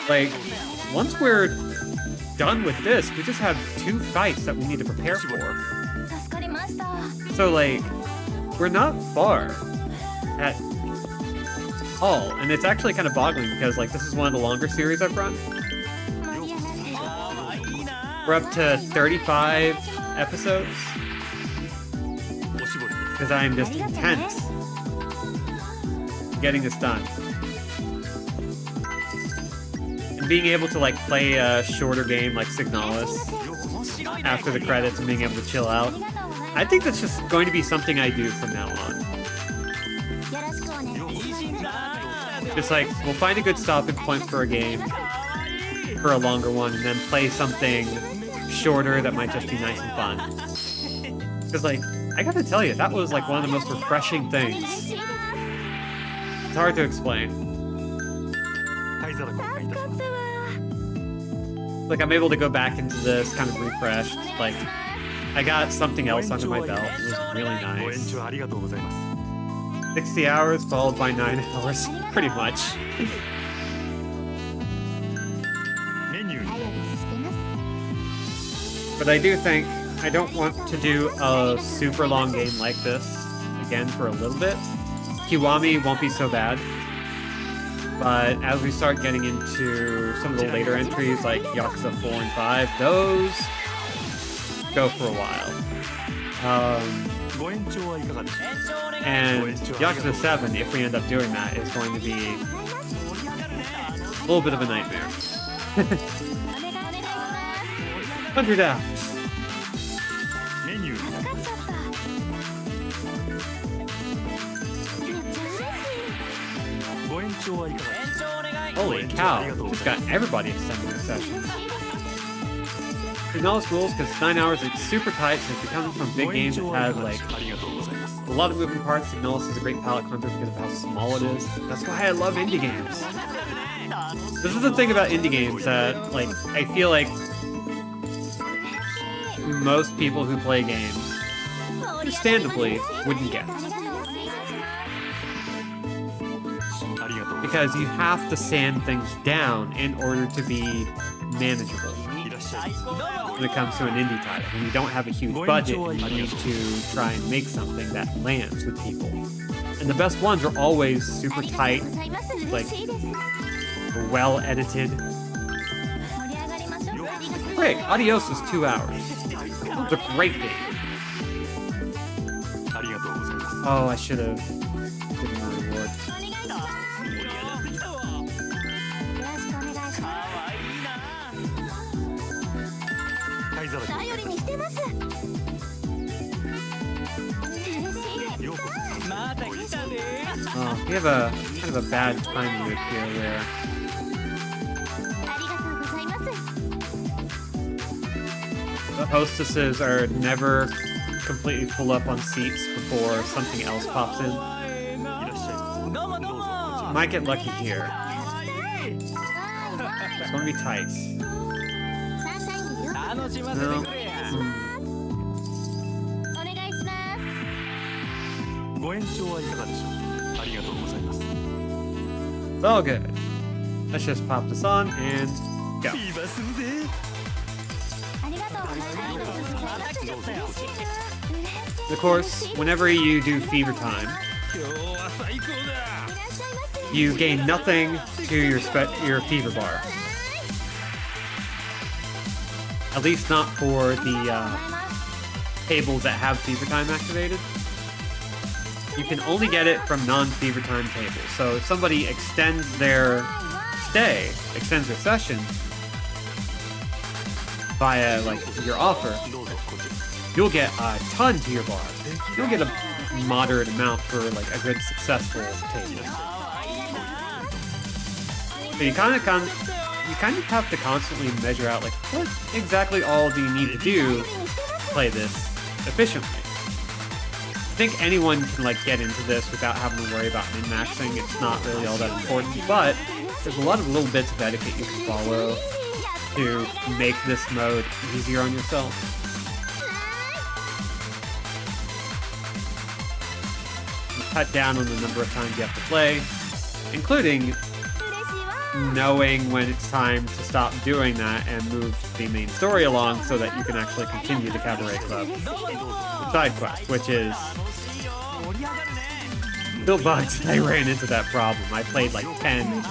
like, once we're done with this, we just have 2 fights that we need to prepare for. So, like, we're not far at all. And it's actually kind of boggling because, like, this is one of the longer series I've run. We're up to 35 episodes. Because I'm just intent getting this done. And being able to, like, play a shorter game like Signalis after the credits and being able to chill out. I think that's just going to be something I do from now on. Just like, we'll find a good stopping point for a game, for a longer one, and then play something shorter that might just be nice and fun. Because, like, I gotta tell you, that was like one of the most refreshing things. It's hard to explain. Like, I'm able to go back into this, kind of refreshed, like, I got something else under my belt. It was really nice. 60 hours followed by 9 hours, pretty much. But I do think I don't want to do a super long game like this again for a little bit. Kiwami won't be so bad. But as we start getting into some of the later entries like Yakuza 4 and 5, those go for a while. And Yakuza 7, if we end up doing that, is going to be a little bit of a nightmare. 100 hours. Holy cow, just got everybody extending their sessions. Signalis rules because 9 hours is super tight, so if you're coming from big games that have like a lot of moving parts, Signalis is a great palate cleanser because of how small it is. That's why I love indie games. This is the thing about indie games that, like, I feel like most people who play games, understandably, wouldn't get. Because you have to sand things down in order to be manageable when it comes to an indie title. When you don't have a huge budget and you need to try and make something that lands with people. And the best ones are always super tight, like well edited. 盛り上がりましょう。 Great. Adios was 2 hours. It's a great game. ありがとうございます。 Oh, I should have given a reward. お願いします。盛り上がってきたわ。よろしくお願いしかまわいいな。灰皿す。頼りにしてます。嬉しい。ようこそ。また来たね。 Oh, we have a kind of a bad time loop here where ありがとうございます。 the hostesses are never completely full up on seats before something else pops in. いらっしゃい。どうもどうも。 Might get lucky here. はい It's gonna be tight. サンシャインよ。楽しませて No. くれや。 お願いします。 ご延長はいかがでしょう。ありがとうございます。 It's all good. Let's just pop this on and go. いますんで。ありがとうございます。どうぞどうぞ。 Of course, whenever you do fever time, 今日は最高だ。 いらっしゃいませ。 you gain nothing to your your fever bar. At least not for the tables that have fever time activated. You can only get it from non-fever time tables. So if somebody extends their stay, extends their session via like your offer, どうぞこちら。 you'll get a ton to your bar. You'll get a moderate amount for like a good successful table. So you kind of have to constantly measure out like what exactly all do you need to do to play this efficiently. I think anyone can like get into this without having to worry about min-maxing. It's not really all that important, but there's a lot of little bits of etiquette you can follow to make this mode easier on yourself. You cut down on the number of times you have to play, including 嬉しいわ。 knowing when it's time to stop doing that and move the main story along so that you can actually continue the Cabaret Club side quest, which is 楽しいよ。盛り上がるね。 still bugs. I ran into that problem. I played like 10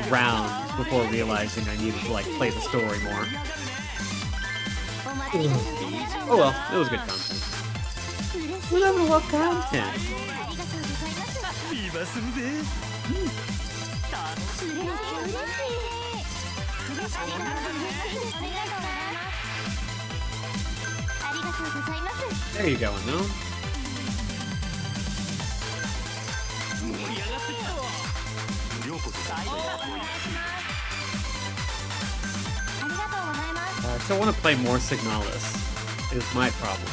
rounds before realizing I needed to like play the story more. お待たせしました。 Oh well, it was good content. 嬉しい。 We never love content. ありがとうございます。いますんで。嬉しい。嬉しい。嬉しい。ありがとうございます。ありがとうございます。 There you go, no? 盛り上がってきたわ。ようこそ。お願いします。ありがとうございます。 I still want to play more Signalis. Is my problem.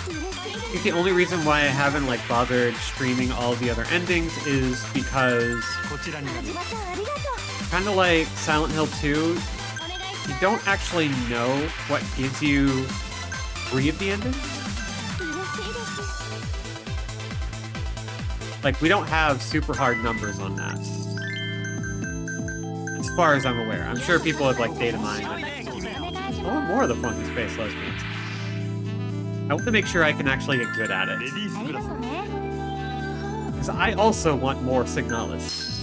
嬉しい I think the only reason why I haven't like bothered streaming all the other endings is because こちらになります。 さんありがとう。 kind of like Silent Hill 2, お願いし you ます。 don't actually know what gives you 3 of the endings. 嬉しいです。 Like we don't have super hard numbers on that. As far as I'm aware. I'm sure people have like data mined and お願いし oh, ま more of the Funky Space Lesbians. I want to make sure I can actually get good at レ it. ディーす。ありスクラス。がとうね。 Because I also want more Signalis.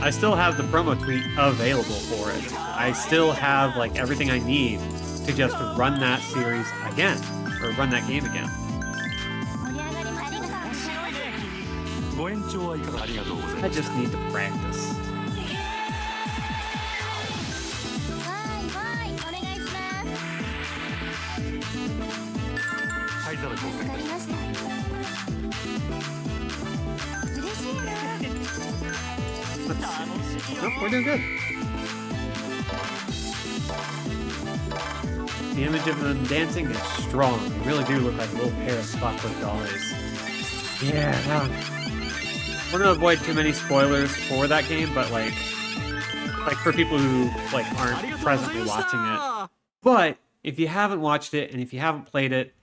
I still have the promo tweet available for it. I still have like everything I need to just run that series again. Or run that game again. 盛り上がりました。ありがとうございます。ご延長はいかが。ありがとうござい I ます。 just need to practice. はいはい、お願いします。灰皿交助換。かりました。嬉しいな。 Nope, we're doing good. The image of them dancing is strong. They really do look like a little pair of clockwork dollies. Yeah. I want to avoid too many spoilers for that game, but like for people who like aren't presently watching it. But if you haven't watched it and if you haven't played it,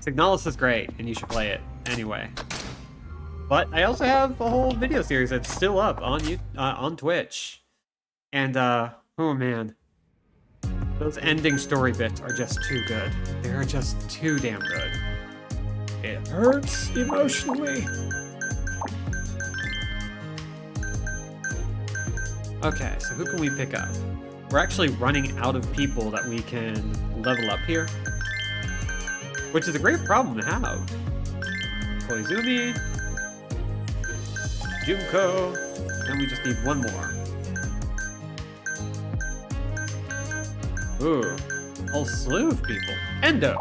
Signalis is great and you should play it anyway. But I also have a whole video series that's still up on on Twitch. And oh man, those ending story bits are just too good. They're just too damn good. It hurts emotionally. Okay, so who can we pick up? We're actually running out of people that we can level up here, which is a great problem to have. Koizumi, Junko, and we just need one more. Ooh, a whole slew of people. Endo!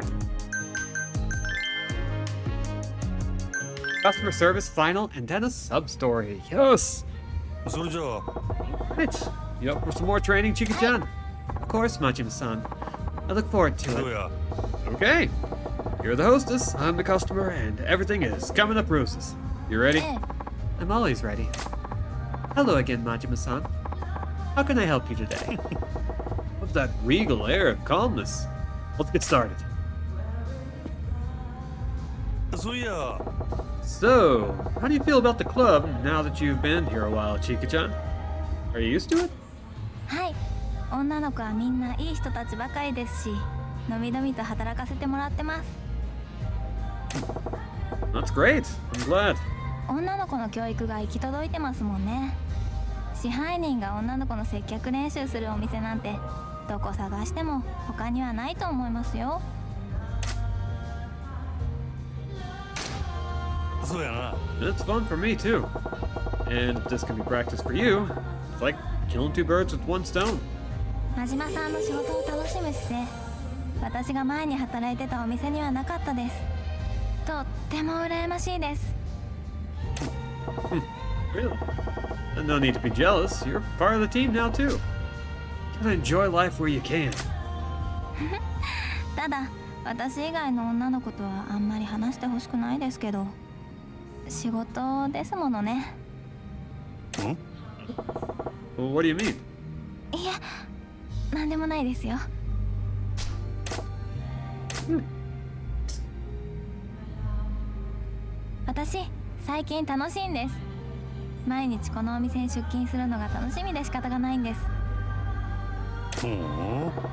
Customer service final, and then a sub-story. Yes! それじゃあ Right. You up for some more training, Chika-chan? Of course, Majima-san. I look forward to どう it. や Okay. You're the hostess, I'm the customer, and everything is coming up roses. You ready? ええ I'm always ready. Hello again, Majima-san. How can I help you today? What's that regal air of calmness? Let's get started. そういや So, how do you feel about the club now that you've been here a while, Chika-chan? Are you used to it? はい、女の子はみんないい人たちばかりですし、のびのびと働かせてもらってます。 That's great. I'm glad. 女の子の教育が行き届いてますもんね。支配人が女の子の接客練習するお店なんてどこ探しても他にはないと思いますよ。 そうやな It's fun for me, too. And if this can be practice for you, it's like killing two birds with one stone. 真島さんの仕事を楽しむ姿勢、私が前に働いてたお店にはなかったです。とっても羨ましいです。 Really? And no need to be jealous. You're part of the team now, too. Gotta enjoy life where you can. ただ私以外の女の子とはあんまり話してほしくないですけど、仕事ですものね。 Well, what do you mean? いや、なんでもないですよ。私最近楽しいんです。毎日このお店に出勤するのが楽しみで仕方がないんです。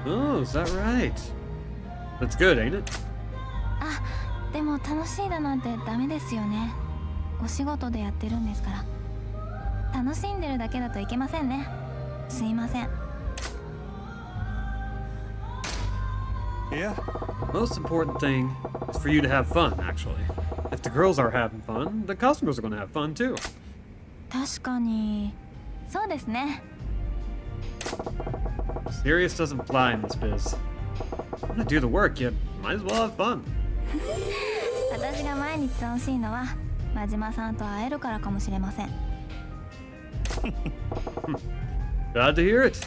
Oh, is that right? That's good, ain't it? あ、でも楽しいだなんてダメですよね。お仕事でやってるんですから。楽しんでるだけだといけませんね。すいません。 いや Most important thing is for you to have fun, actually. If the girls are having fun, the customers are going to have fun, too. 確かにそうですね。 Serious doesn't fly in this biz. You want to do the work, you might as well have fun. 私が毎日楽しいのは真島さんと会えるからかもしれません。 Glad to hear it.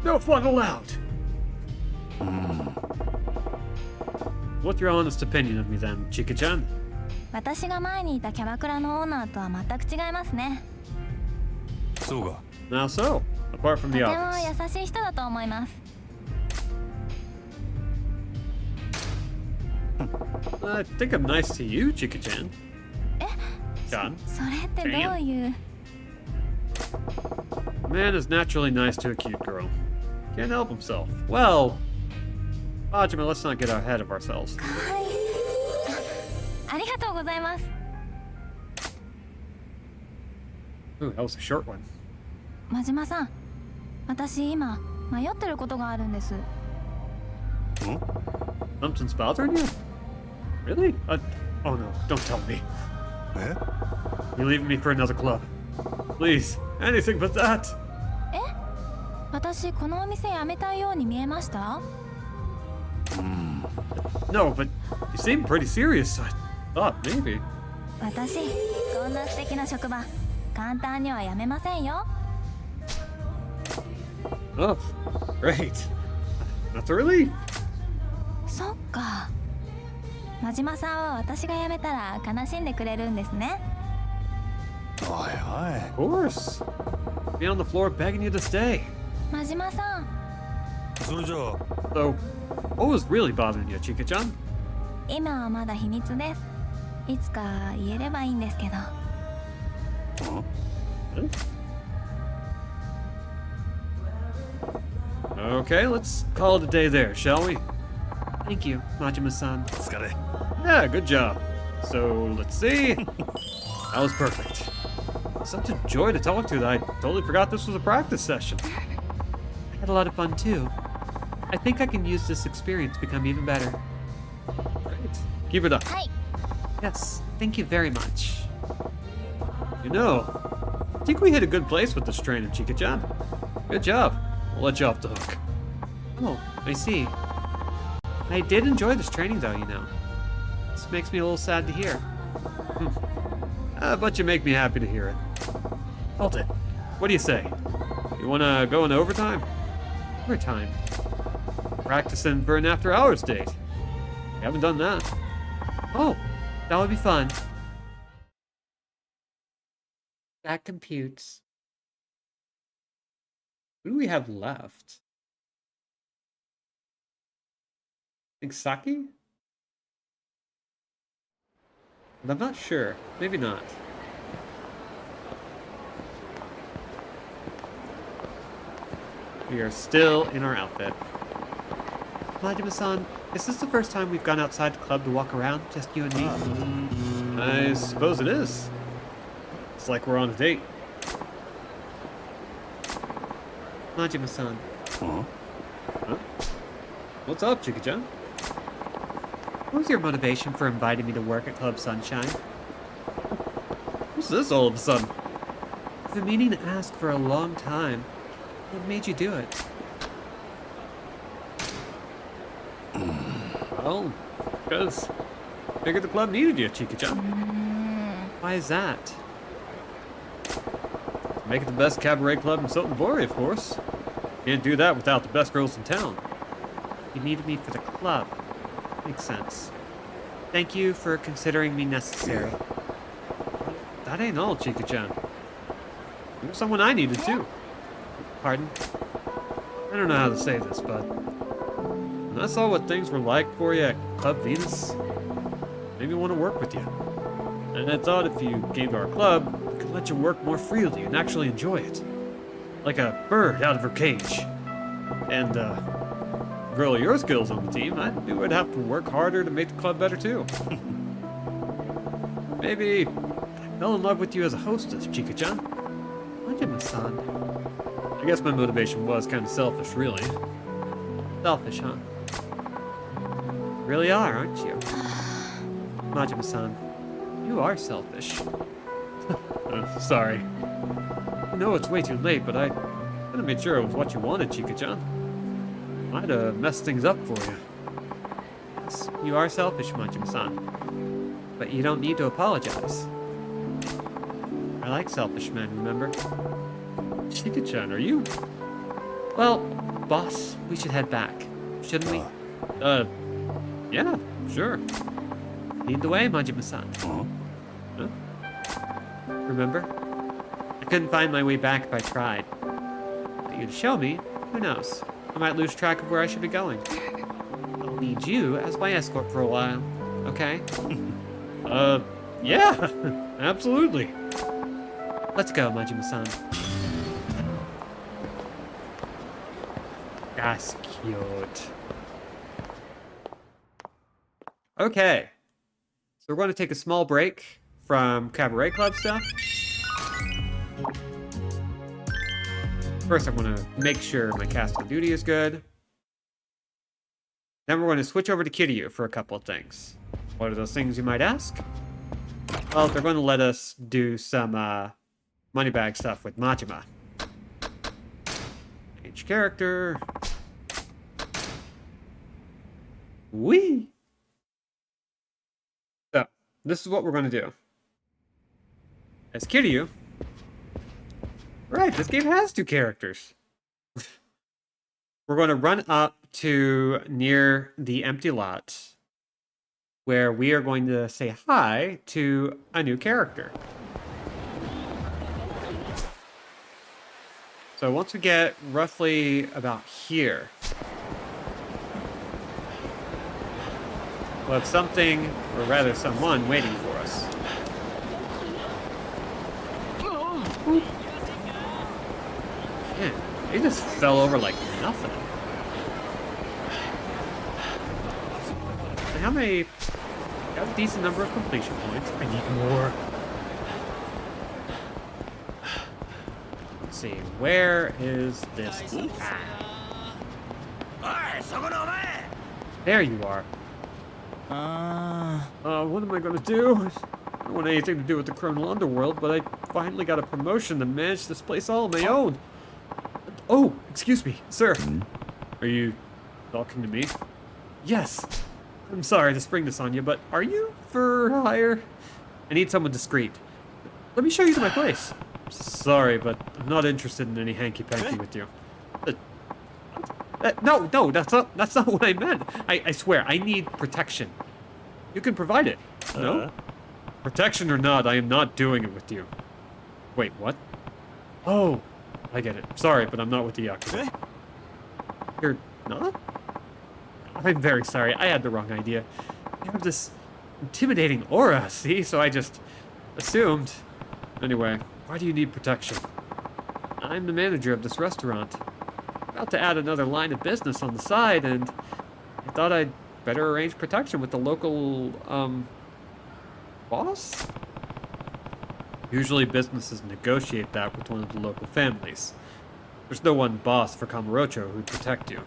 No fun allowed. What's your honest opinion of me then, Chika-chan? 私が前にいたキャバクラのオーナーとは全く違いますね。そうか Now so, apart from と the ても obvious. 優しい人だと思います。 I think I'm nice to you, Chika-chan. え、 Chan? それってどういう。 A man is naturally nice to a cute girl. Can't help himself. Well, Majima, let's not get ahead of ourselves. かわいい。ありがとうございます。 Ooh, that was a short one. 真島さん、私今迷ってることがあるんです。 Something's bothering you? Really? Oh no, don't tell me. え You're leaving me for another club. Please, anything but that. え、私このお店辞めたいように見えました？ No, but you seem pretty serious. I thought maybe. 私こんな素敵な職場簡単には辞めませんよ。 Oh, great. That's a relief. そっか。真島さんは私が辞めたら悲しんでくれるんですね。おいおい Of course. Be on the floor begging you to stay. 真島さん、それじゃあ So, what was really bothering you, Chika-chan? 今はまだ秘密です。いつか言えればいいんですけど。 Okay, let's call it a day there, shall we? Thank you, Majima-san. お疲れ Yeah, good job. So, let's see. That was perfect. Such a joy to talk to that I totally forgot this was a practice session. I had a lot of fun too. I think I can use this experience to become even better. Great. Keep it up. Hi. Yes, thank you very much. You know, I think we hit a good place with this training, Chika-chan. Good job. I'll let you off the hook. Oh, I see. I did enjoy this training though, you know. This makes me a little sad to hear. But you make me happy to hear it. Alton, what do you say? You wanna go into overtime? Overtime? Practicing for an after-hours date. We haven't done that. Oh, that would be fun. That computes. Who do we have left? I think Saki? But I'm not sure. Maybe not. We are still in our outfit. Majima-san, is this the first time we've gone outside the club to walk around, just you and me? I suppose it is. It's like we're on a date. Majima-san. Huh? What's up, Chika-chan? What was your motivation for inviting me to work at Club Sunshine? What's this all of a sudden? I've been meaning to ask for a long time. What made you do it? Well, because I figured the club needed you, Chika-chan. Why is that? To make it the best cabaret club in Sotenbori, of course. Can't do that without the best girls in town. You needed me for the club. Makes sense. Thank you for considering me necessary. That ain't all, Chika-chan. You're someone I needed too. Pardon? I don't know how to say this, but when I saw what things were like for you at Club Venus, it made me want to work with you. And I thought if you came to our club, we could let you work more freely and actually enjoy it. Like a bird out of her cage. And, girl of your skills on the team, I knew I'd have to work harder to make the club better too. Maybe I fell in love with you as a hostess, Chika-chan. Majima-san. I guess my motivation was kind of selfish, really. Selfish, huh? You really are, aren't you? Majima-san, you are selfish. Sorry. I know it's way too late, but I kind of made sure it was what you wanted, Chika-chan. Might have messed things up for you. Yes, you are selfish, Majima-san. But you don't need to apologize. I like selfish men, remember? Chika-chan, are you? Well, boss, we should head back. Shouldn't we? Yeah, sure. Lead the way, Majima-san. Huh? Remember? I couldn't find my way back if I tried. But you'd show me, who knows? I might lose track of where I should be going. I'll need you as my escort for a while, okay? Yeah, absolutely. Let's go, Majima-san. That's cute. Okay. So we're going to take a small break from Cabaret Club stuff. First, I'm going to make sure my cast on duty is good. Then we're going to switch over to Kiryu for a couple of things. What are those things, you might ask? Well, they're going to let us do some money bag stuff with Majima. Change character. Whee! So, this is what we're going to do. As Kiryu. Right, this game has two characters. We're going to run up to near the empty lot where we are going to say hi to a new character. So once we get roughly about here, we'll have something, or rather someone, waiting for us. Man, he just fell over like nothing. And how many... Got a decent number of completion points. I need more. see. Where is this? There you are. What am I gonna do? I don't want anything to do with the criminal underworld, but I finally got a promotion to manage this place all on my own. Oh, excuse me, sir. Are you talking to me? Yes. I'm sorry to spring this on you, but are you for hire? I need someone discreet. Let me show you to my place. Sorry, but I'm not interested in any hanky-panky with you. No, that's not what I meant. I swear, I need protection. You can provide it. No? Protection or not, I am not doing it with you. Wait, what? Oh, I get it. Sorry, but I'm not with the Yakuza. You're not? I'm very sorry. I had the wrong idea. You have this intimidating aura, see? So I just assumed. Anyway, why do you need protection? I'm the manager of this restaurant. About to add another line of business on the side, and I thought I'd better arrange protection with the local, boss? Usually businesses negotiate that with one of the local families. There's no one boss for Kamurocho who'd protect you.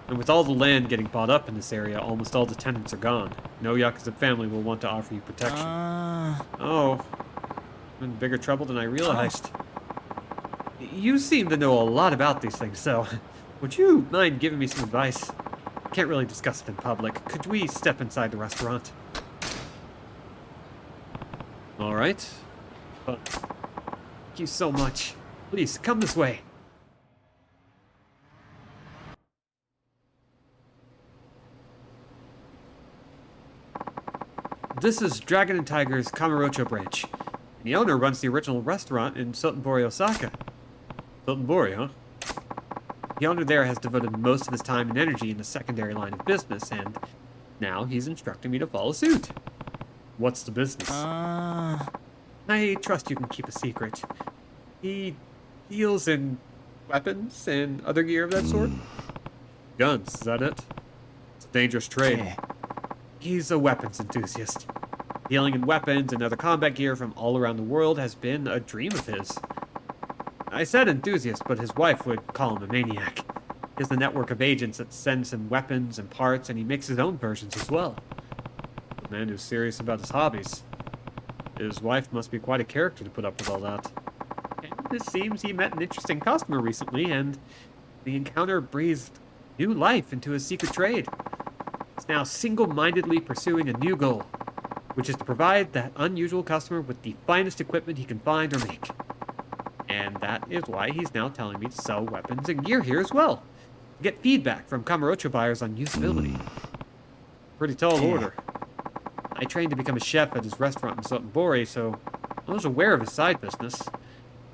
And with all the land getting bought up in this area, almost all the tenants are gone. No Yakuza family will want to offer you protection. Oh, I'm in bigger trouble than I realized. You seem to know a lot about these things, so would you mind giving me some advice? Can't really discuss it in public. Could we step inside the restaurant? All right. Thank you so much. Please, come this way. This is Dragon and Tiger's Kamurocho branch. The owner runs the original restaurant in Sotenbori, Osaka. Sotenbori, huh? The owner there has devoted most of his time and energy in the secondary line of business, and now he's instructing me to follow suit. What's the business? I trust you can keep a secret. He deals in weapons and other gear of that sort? Guns, is that it? It's a dangerous trade. He's a weapons enthusiast. Dealing in weapons and other combat gear from all around the world has been a dream of his. I said enthusiast, but his wife would call him a maniac. He has a network of agents that sends him weapons and parts, and he makes his own versions as well. A man who's serious about his hobbies. His wife must be quite a character to put up with all that. And it seems he met an interesting customer recently, and the encounter breathed new life into his secret trade. He's now single-mindedly pursuing a new goal, which is to provide that unusual customer with the finest equipment he can find or make. And that is why he's now telling me to sell weapons and gear here as well, to get feedback from Kamurocho buyers on usability. Pretty tall order. I trained to become a chef at his restaurant in Sotenbori, so I was aware of his side business.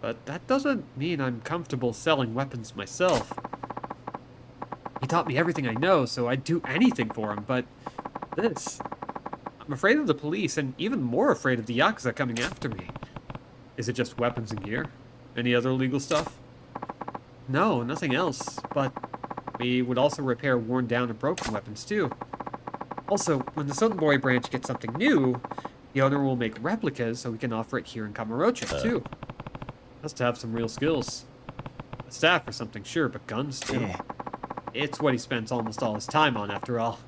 But that doesn't mean I'm comfortable selling weapons myself. He taught me everything I know, so I'd do anything for him, but this... I'm afraid of the police, and even more afraid of the Yakuza coming after me. Is it just weapons and gear? Any other illegal stuff? No, nothing else, but we would also repair worn down and broken weapons too. Also, when the Sotenbori branch gets something new, the owner will make replicas so we can offer it here in Kamurocho too. Has to have some real skills. A staff or something, sure, but guns too. It's what he spends almost all his time on, after all.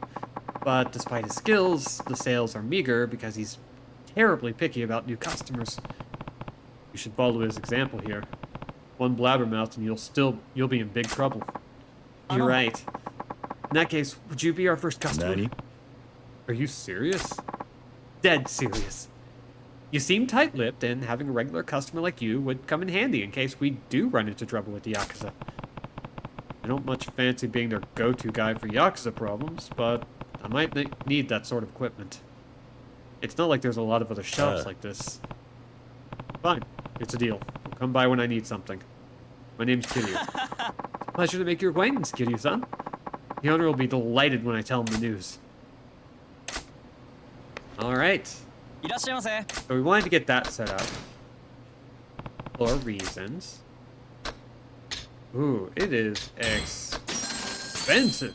But despite his skills, the sales are meager because he's terribly picky about new customers. You should follow his example here. One blabbermouth and you'll be in big trouble. You're right. In that case, would you be our first customer? Nani? Are you serious? Dead serious. You seem tight-lipped, and having a regular customer like you would come in handy in case we do run into trouble with the Yakuza. I don't much fancy being their go-to guy for Yakuza problems, but I might need that sort of equipment. It's not like there's a lot of other shops like this. Fine, it's a deal. I'll come by when I need something. My name's Kiryu. It's a pleasure to make your acquaintance, Kiryu-san. The owner will be delighted when I tell him the news. Alright. So we wanted to get that set up. For reasons. Ooh, it is expensive.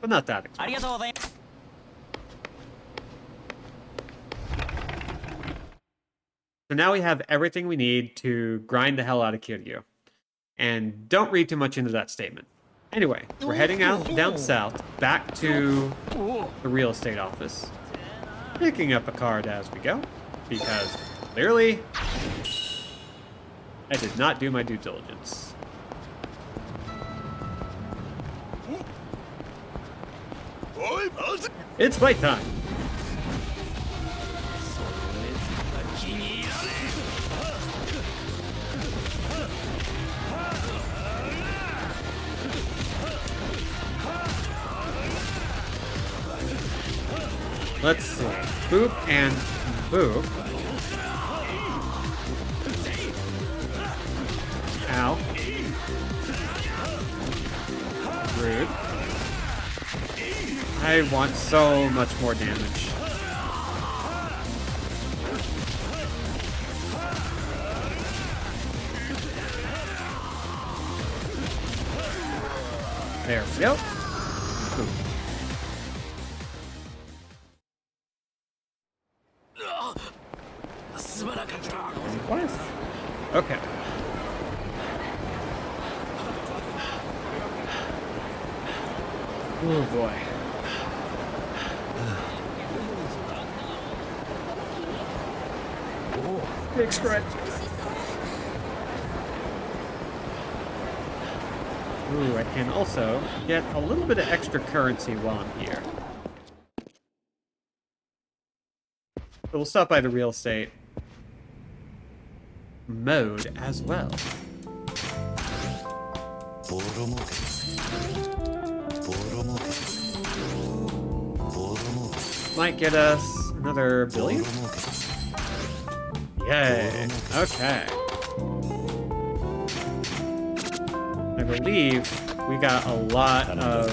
But not that expensive. So now we have everything we need to grind the hell out of Kiryu. And don't read too much into that statement. Anyway, we're heading out down south, back to the real estate office. Picking up a card as we go, because clearly I did not do my due diligence. It's fight time. Let's see. Boop and boop. Ow. Rude. I want so much more damage. There we go. Boop. What? Okay. Oh boy. Big stretch. Ooh, I can also get a little bit of extra currency while I'm here. So we'll stop by the real estate mode as well. Might get us another billion? Yay. Okay. I believe we got a lot of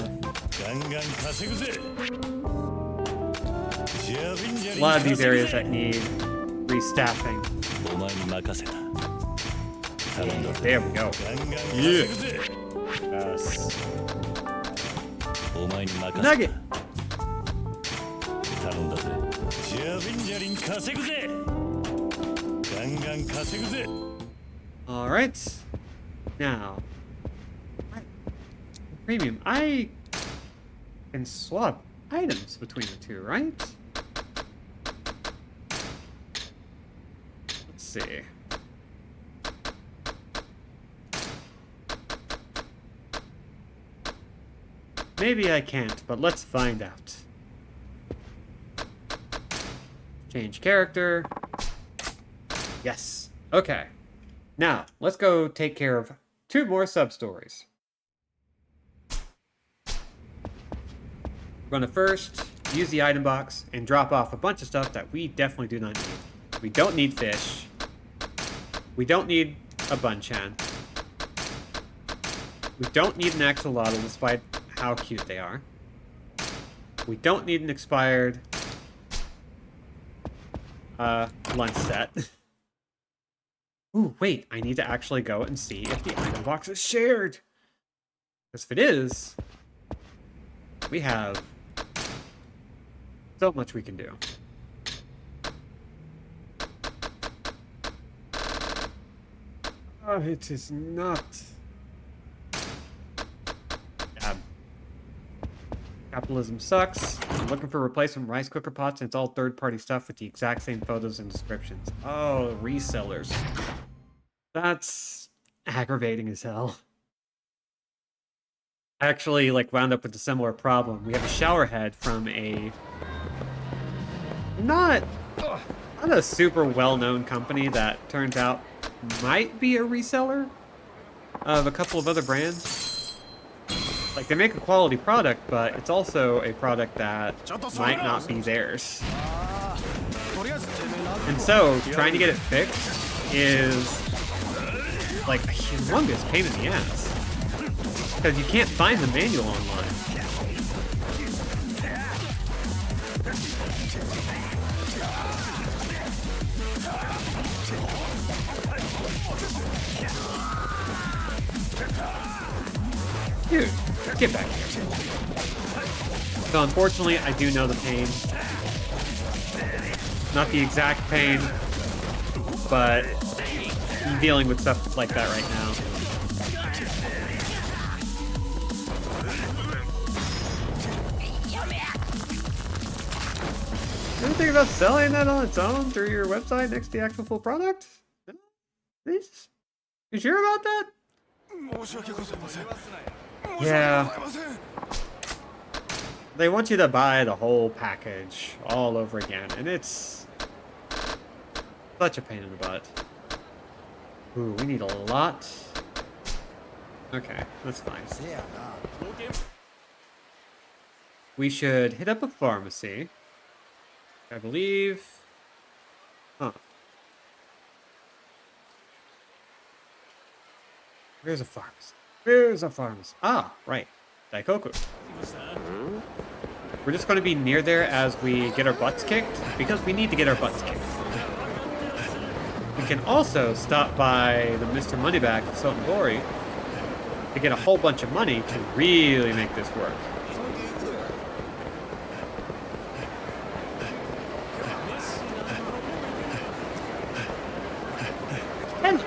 these areas that need restaffing. There we go. Yeah. Yes. Nugget. All right. Now, premium. I can swap items between the two, right? Let's see. Maybe I can't, but let's find out. Change character. Yes. Okay. Now, let's go take care of 2 more sub-stories. We're going to first use the item box and drop off a bunch of stuff that we definitely do not need. We don't need fish. We don't need a Bunchan. We don't need an axolotl, despite how cute they are. We don't need an expired lunch set. Ooh, wait, I need to actually go and see if the item box is shared. Because if it is, we have so much we can do. Oh, it is not. Capitalism sucks. I'm looking for replacement rice cooker pots, and it's all third-party stuff with the exact same photos and descriptions. Oh, resellers. That's aggravating as hell. Actually, like, wound up with a similar problem. We have a shower head from a not a super well-known company that turns out might be a reseller of a couple of other brands. Like, they make a quality product, but it's also a product that might not be theirs. And so, trying to get it fixed is like a humongous pain in the ass. Because you can't find the manual online. Dude, get back here. So unfortunately, I do know the pain. Not the exact pain, but I'm dealing with stuff like that right now. Ever think about selling that on its own through your website next to the actual full product? No? Please? You sure about that? Yeah. They want you to buy the whole package all over again, and it's such a pain in the butt. Ooh, we need a lot. Okay, that's fine. We should hit up a pharmacy, I believe. Huh. Where's a pharmacy? Where's a pharmacy? Ah, right. Daikoku. We're just going to be near there as we get our butts kicked, because we need to get our butts kicked. We can also stop by the Mr. Moneyback at Sotenbori to get a whole bunch of money to really make this work. Hello,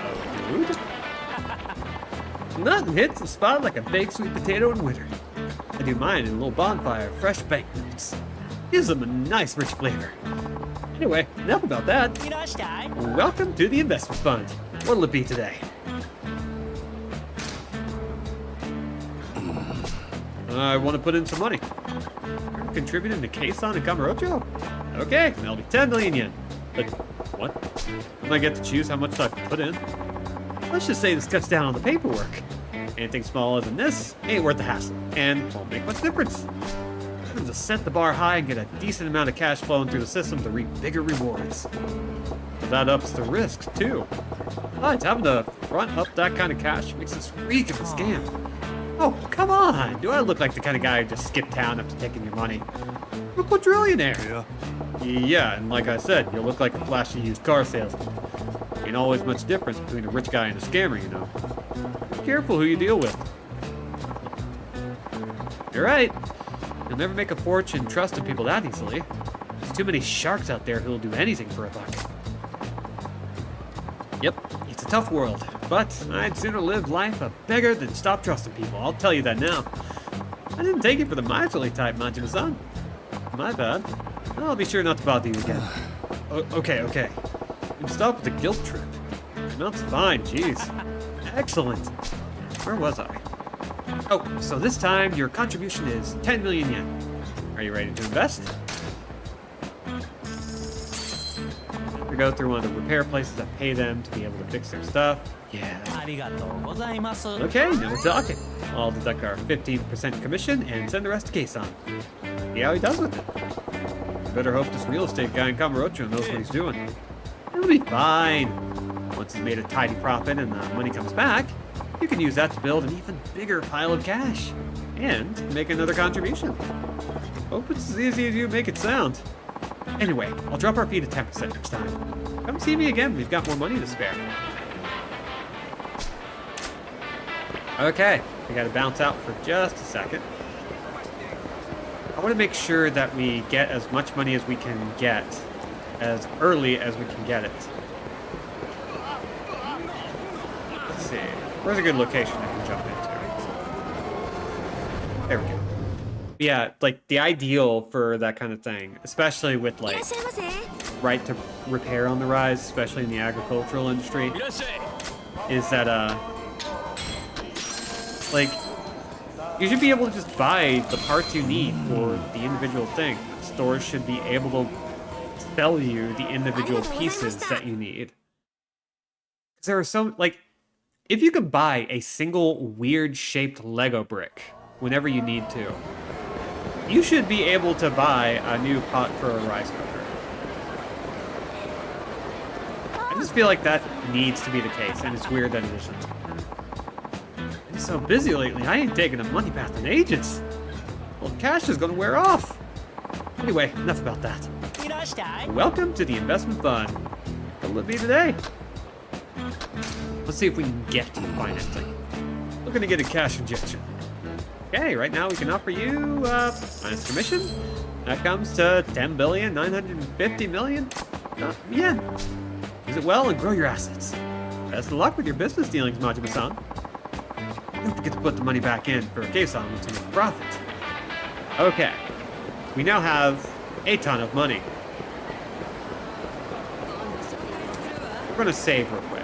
dude. Nothing hits the spot like a baked sweet potato in winter. I do mine in a little bonfire of fresh banknotes. Gives them a nice rich flavor. Anyway, enough about that. Welcome to the investment fund. What'll it be today? I want to put in some money. You're contributing to Keisan and Kamurocho? Okay, that'll be 10 million yen. But what? Don't I get to choose how much I put in? Let's just say this cuts down on the paperwork. Anything smaller than this ain't worth the hassle, and won't make much difference. I'm gonna set the bar high and get a decent amount of cash flowing through the system to reap bigger rewards. But that ups the risk, too. Besides, having to front up that kind of cash makes this reek of a scam. Oh, come on! Do I look like the kind of guy who just skipped town after taking your money? I'm a quadrillionaire! Yeah, and like I said, you look like a flashy used car salesman. Ain't always much difference between a rich guy and a scammer, you know. Be careful who you deal with. You're right. You'll never make a fortune trusting people that easily. There's too many sharks out there who'll do anything for a buck. Yep, it's a tough world, but I'd sooner live life a beggar than stop trusting people, I'll tell you that now. I didn't take it for the miserly type, Majima-san. My bad. I'll be sure not to bother you again. Okay. You can stop with the guilt trip. That's fine, jeez. Excellent. Where was I? Oh, so this time your contribution is 10 million yen. Are you ready to invest? We go through one of the repair places that pay them to be able to fix their stuff. Yeah. Okay, now we're talking. I'll deduct our 15% commission and send the rest to Keisan. See how he does with it. Better hope this real estate guy in Kamurocho knows what he's doing. It'll be fine. Once he's made a tidy profit and the money comes back, you can use that to build an even bigger pile of cash and make another contribution. Hope it's as easy as you make it sound. Anyway, I'll drop our fee to 10% next time. Come see me again when we've got more money to spare. Okay, we gotta bounce out for just a second. I want to make sure that we get as much money as we can get as early as we can get it. Let's see. Where's a good location I can jump into? There we go. Yeah, like the ideal for that kind of thing, especially with like right to repair on the rise, especially in the agricultural industry, is that like you should be able to just buy the parts you need for the individual thing. Stores should be able to sell you the individual pieces that you need. Because there are so, like, if you could buy a single weird shaped Lego brick whenever you need to, you should be able to buy a new pot for a rice cooker. I just feel like that needs to be the case, and it's weird that it isn't. I'm so busy lately, I ain't taking a money bath in ages. Well, the cash is gonna wear off. Anyway, enough about that. Welcome to the investment fund. What'll it be today? Let's see if we can get financing. Looking to get a cash injection. Okay, right now we can offer you finance commission. That comes to 10,950,000,000 yen. Is Use it well and grow your assets. Best of luck with your business dealings, Majima-san. Don't forget to put the money back in for Kei-san to make a profit. Okay. We now have a ton of money. We're gonna save real quick.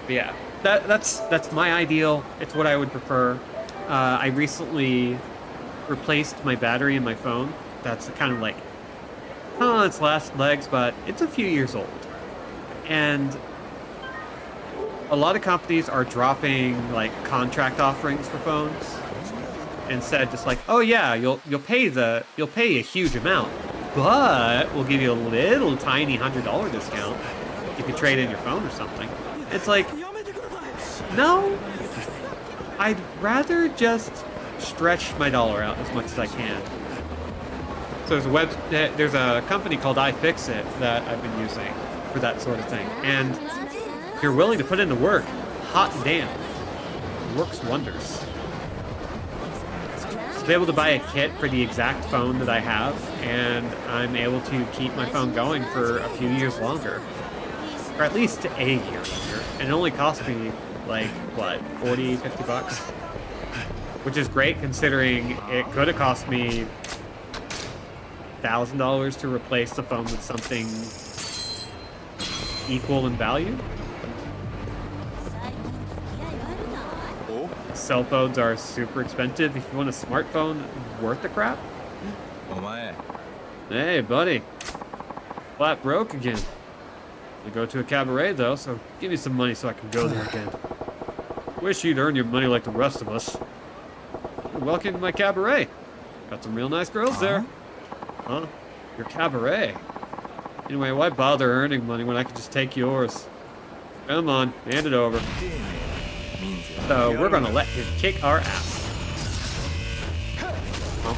But yeah, that's my ideal. It's what I would prefer. I recently replaced my battery in my phone. That's kind of like on its last legs, but it's a few years old. And a lot of companies are dropping like contract offerings for phones. Instead, just like, oh yeah, you'll pay a huge amount, but we'll give you a little tiny $100 discount if you trade in your phone or something. It's like, no, I'd rather just stretch my dollar out as much as I can. So there's a company called iFixit that I've been using for that sort of thing, and if you're willing to put in the work, hot damn, it works wonders. To be able to buy a kit for the exact phone that I have, and I'm able to keep my phone going for a few years longer. Or at least a year longer. And it only cost me, like, what, 40, 50 bucks? Which is great considering it could have cost me $1,000 to replace the phone with something equal in value. Cell phones are super expensive. If you want a smartphone worth the crap. Hey, buddy. Flat broke again. I go to a cabaret though, so give me some money so I can go there again. Wish you'd earn your money like the rest of us. You're welcome to my cabaret. Got some real nice girls there. Huh? Your cabaret. Anyway, why bother earning money when I could just take yours? Come on, hand it over. So we're gonna let him kick our ass. Oh.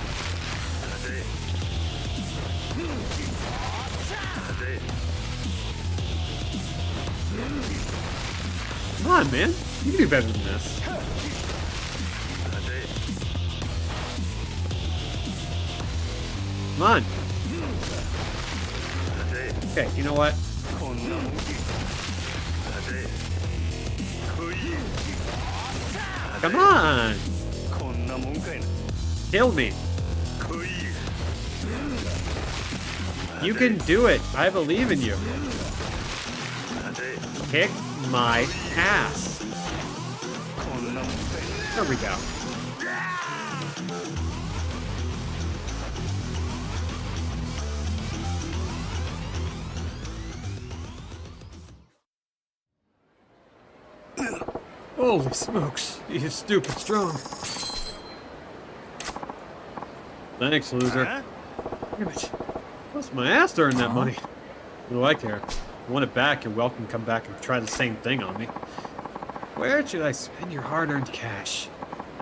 Come on, man. You can do better than this. Come on. Okay, you know what? Come on! Kill me. You can do it. I believe in you. Kick my ass. There we go. Holy smokes, he is stupid strong. Thanks, loser. Damn it. Bust my ass to earn that money. What do I care? If you want it back, you're welcome to come back and try the same thing on me. Where should I spend your hard-earned cash?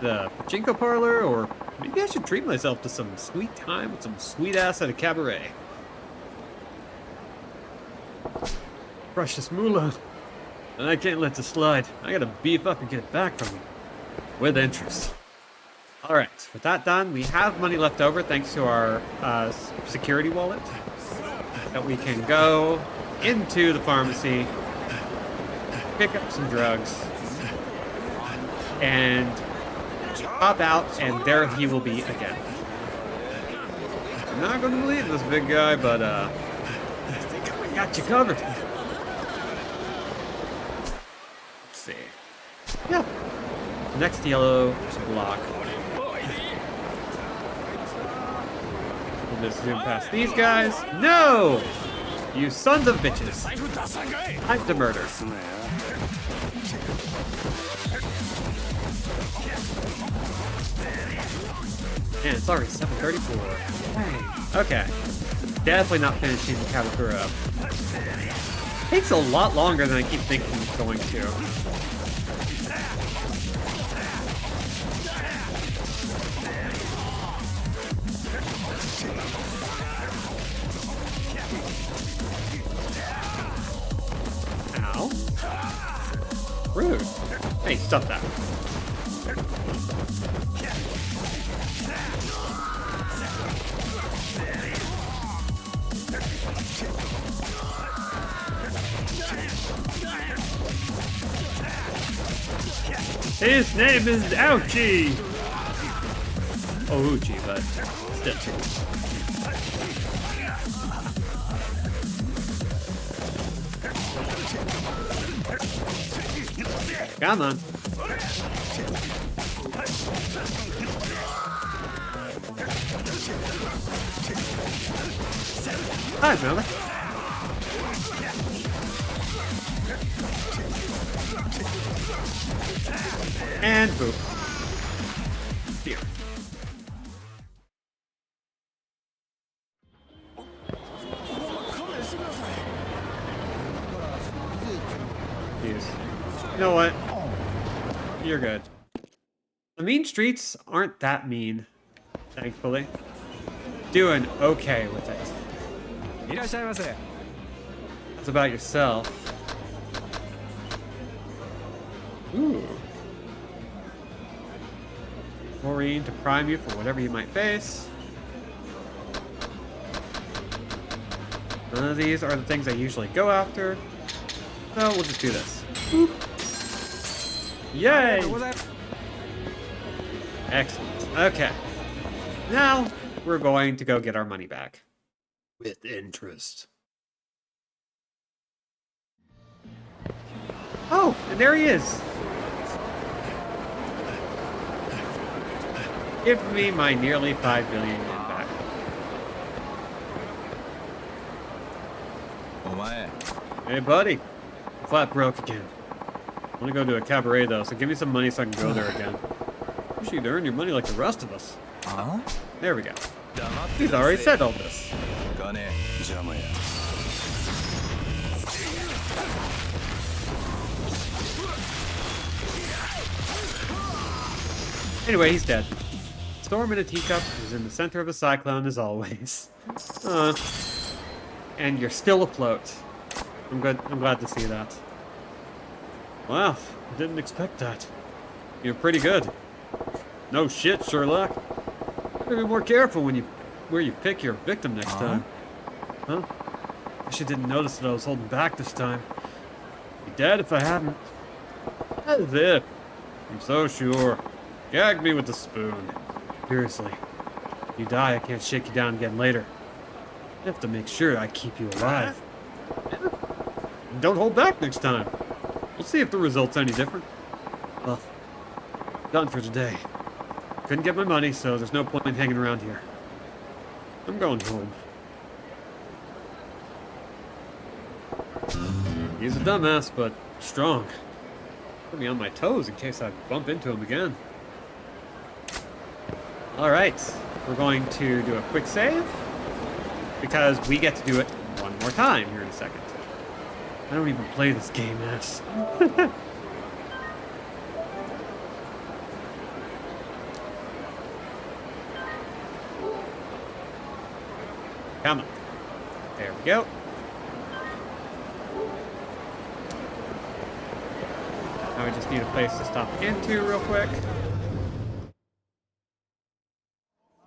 The pachinko parlor, or maybe I should treat myself to some sweet time with some sweet ass at a cabaret. Precious moolah. And I can't let this slide. I gotta beef up and get it back from you. With interest. Alright, with that done, we have money left over thanks to our security wallet. That we can go into the pharmacy, pick up some drugs, and pop out, and there he will be again. I'm not gonna believe this big guy, but I think I got you covered. Yeah. Next yellow block. We'll just zoom past these guys. No! You sons of bitches. Time to murder. Man, it's already 7:34. Dang. Okay. Definitely not finishing the Kamakura up. Takes a lot longer than I keep thinking it's going to. Ow. Rude. Hey, stop that. His name is Ouchie! Oh, Uchi, but still. Come on. Hi, brother. And boop. Here. Jeez. You know what? You're good. The mean streets aren't that mean, thankfully. Doing okay with it. It's about yourself. Ooh. Chlorine to prime you for whatever you might face. None of these are the things I usually go after. So we'll just do this. Boop. Yay! Excellent. Okay. Now we're going to go get our money back. With interest. Oh, and there he is. Give me my nearly 5 billion yen back. Hey, buddy. Flat broke again. I want to go to a cabaret, though, so give me some money so I can go there again. You should earn your money like the rest of us. Huh? There we go. He's already said all this. Anyway, he's dead. Storm in a teacup is in the center of a cyclone as always. And you're still afloat. I'm good. I'm glad to see that. Wow, I didn't expect that. You're pretty good. No shit, Sherlock. Better be more careful when where you pick your victim next time. Huh? Guess you didn't notice that I was holding back this time. Be dead if I hadn't. As if. I'm so sure. Gag me with the spoon. Seriously. If you die, I can't shake you down again later. I have to make sure I keep you alive. And don't hold back next time. We'll see if the result's any different. Well, done for today. Couldn't get my money, so there's no point in hanging around here. I'm going home. He's a dumbass, but strong. Put me on my toes in case I bump into him again. Alright, we're going to do a quick save, because we get to do it one more time here in a second. I don't even play this game, ass. Come on. There we go. Now we just need a place to stop into real quick.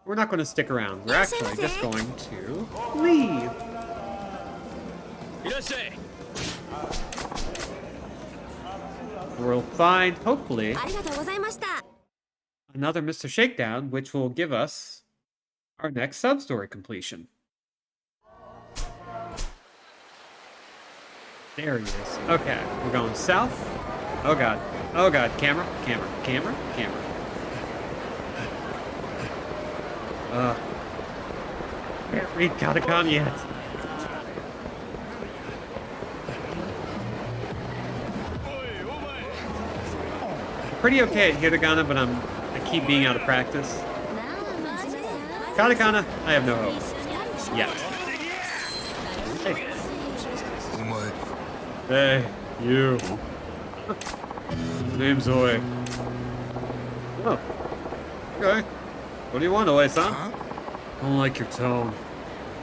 We're not going to stick around. We're actually just going to leave. We'll find, hopefully, another Mr. Shakedown, which will give us our next sub-story completion. There he is. Okay, we're going south. Oh god. Oh god. Camera, camera, camera, camera. Can't read katakana yet. Pretty okay at hiragana, but I keep being out of practice. Katakana, I have no hope. Yet. Hey, you. Name's Oi. Oh. Okay. What do you want, Oi-san? I don't like your tone.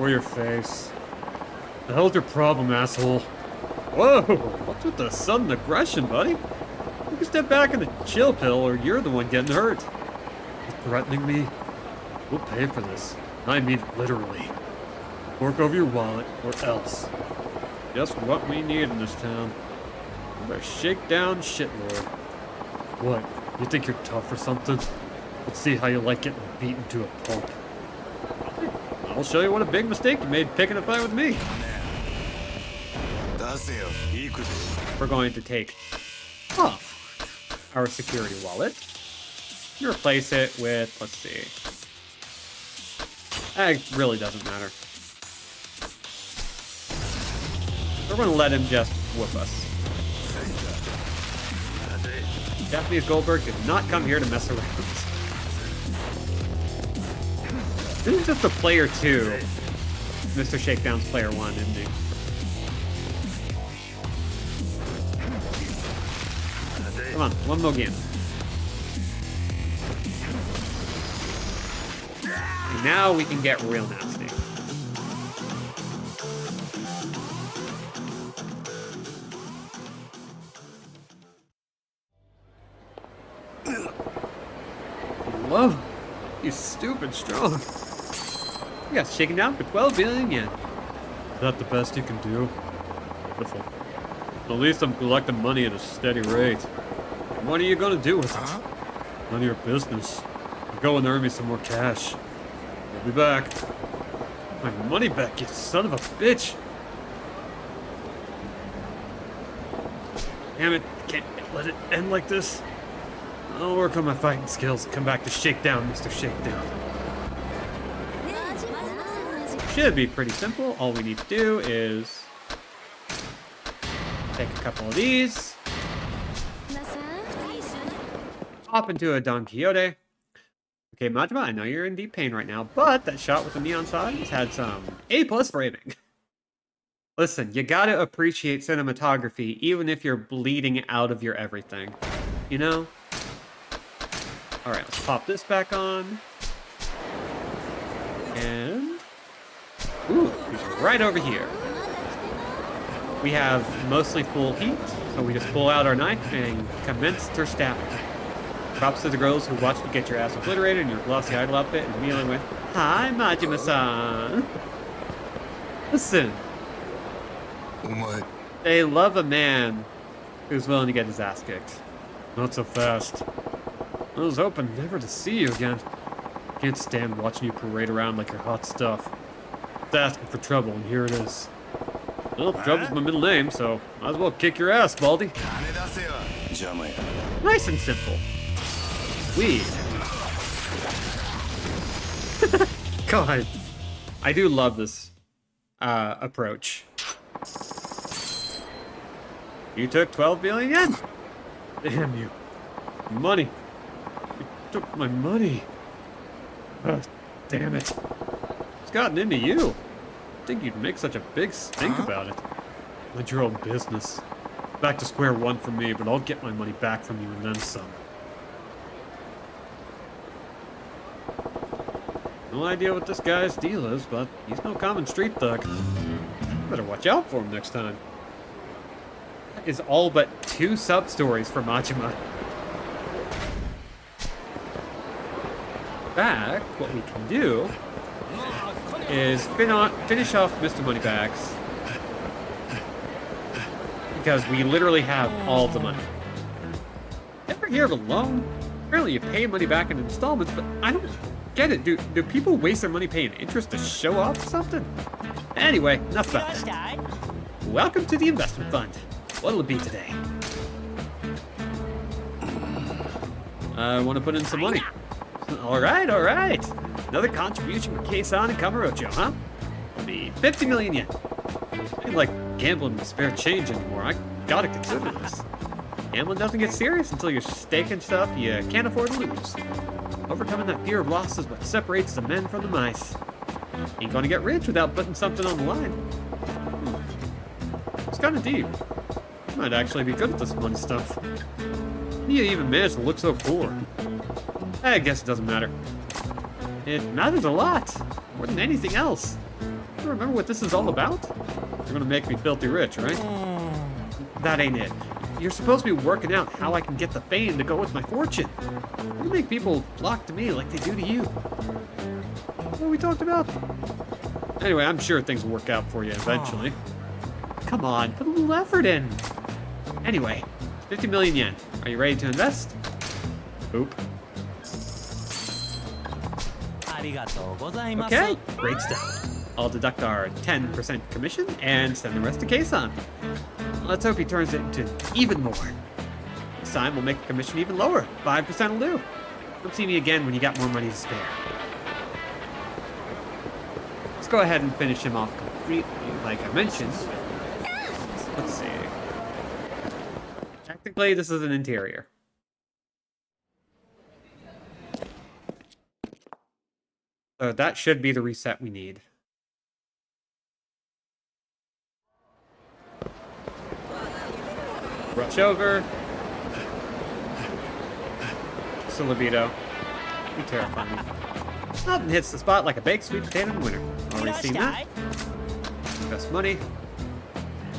Or your face. The hell's your problem, asshole? Whoa! What's with the sudden aggression, buddy? You can step back in the chill pill, or you're the one getting hurt. You threatening me? We'll pay for this. I mean it literally. Fork over your wallet, or else. Just what we need in this town. We're a shakedown shitlord. What? You think you're tough or something? Let's see how you like getting beaten to a pulp. I'll show you what a big mistake you made picking a fight with me. We're going to take off our security wallet and replace it with, let's see. It really doesn't matter. We're going to let him just whoop us. Japanese Goldberg did not come here to mess around. This is just a player 2. Mr. Shakedown's player 1, isn't he? Come on, one more game. And now we can get real nasty. Love, you stupid strong. You got shaken down for 12 billion yen. Is that the best you can do? Wonderful. At least I'm collecting money at a steady rate. What are you gonna do with it? None of your business. Go and earn me some more cash. I'll be back. My money back, you son of a bitch. Damn it, can't let it end like this. I'll work on my fighting skills. Come back to Shakedown, Mr. Shakedown. Should be pretty simple. All we need to do is take a couple of these. Hop into a Don Quixote. Okay, Majima, I know you're in deep pain right now, but that shot with the neon signs had some A+ framing. Listen, you gotta appreciate cinematography even if you're bleeding out of your everything. You know? Alright, let's pop this back on. And... ooh, he's right over here. We have mostly full heat, so we just pull out our knife and commence to stab. Props to the girls who watched you get your ass obliterated in your glossy idol outfit and kneeling with, "Hi, Majima-san." Listen. They love a man who's willing to get his ass kicked. Not so fast. I was hoping never to see you again. Can't stand watching you parade around like you're hot stuff. It's asking for trouble, and here it is. Well, Trouble's my middle name, so might as well kick your ass, Baldy. Nice and simple. Weed. God, I do love this approach. You took 12 billion yen. Damn you. Money. You took my money. Oh, damn it. It's gotten into you. I think you'd make such a big stink about it. Mind your own business. Back to square one for me, but I'll get my money back from you and then some. No idea what this guy's deal is, but he's no common street thug. Better watch out for him next time. That is all but 2 sub-stories for Majima. Back, what we can do is finish off Mr. Moneybags. Because we literally have all the money. Ever hear of a loan? Apparently you pay money back in installments, but I don't get it. Do people waste their money paying interest to show off something? Anyway, enough about that. Welcome to the investment fund. What'll it be today? I want to put in some money. Alright. Another contribution for Keisan and Kamurocho, huh? It'll be 50 million yen. I ain't like gambling with spare change anymore. I gotta consider this. Gambling doesn't get serious until you're staking stuff you can't afford to lose. Overcoming that fear of loss is what separates the men from the mice. Ain't gonna get rich without putting something on the line. It's kinda deep. You might actually be good at this money stuff. You even managed to look so poor. I guess it doesn't matter. It matters a lot. More than anything else. You remember what this is all about? You're gonna make me filthy rich, right? That ain't it. You're supposed to be working out how I can get the fame to go with my fortune. You make people flock to me like they do to you. What we talked about? Anyway, I'm sure things will work out for you eventually. Come on, put a little effort in. Anyway, 50 million yen. Are you ready to invest? Oop. ありがとうございます。 Okay, great stuff. I'll deduct our 10% commission and send the rest to Keisan. Let's hope he turns it into even more. This time we'll make the commission even lower. 5% will do. Come see me again when you got more money to spare. Let's go ahead and finish him off completely, like I mentioned. Let's see. Technically, this is an interior. So that should be the reset we need. Rush over. Libido. You terrify me. Nothing hits the spot like a baked sweet potato in winter. Already seen that. Invest money.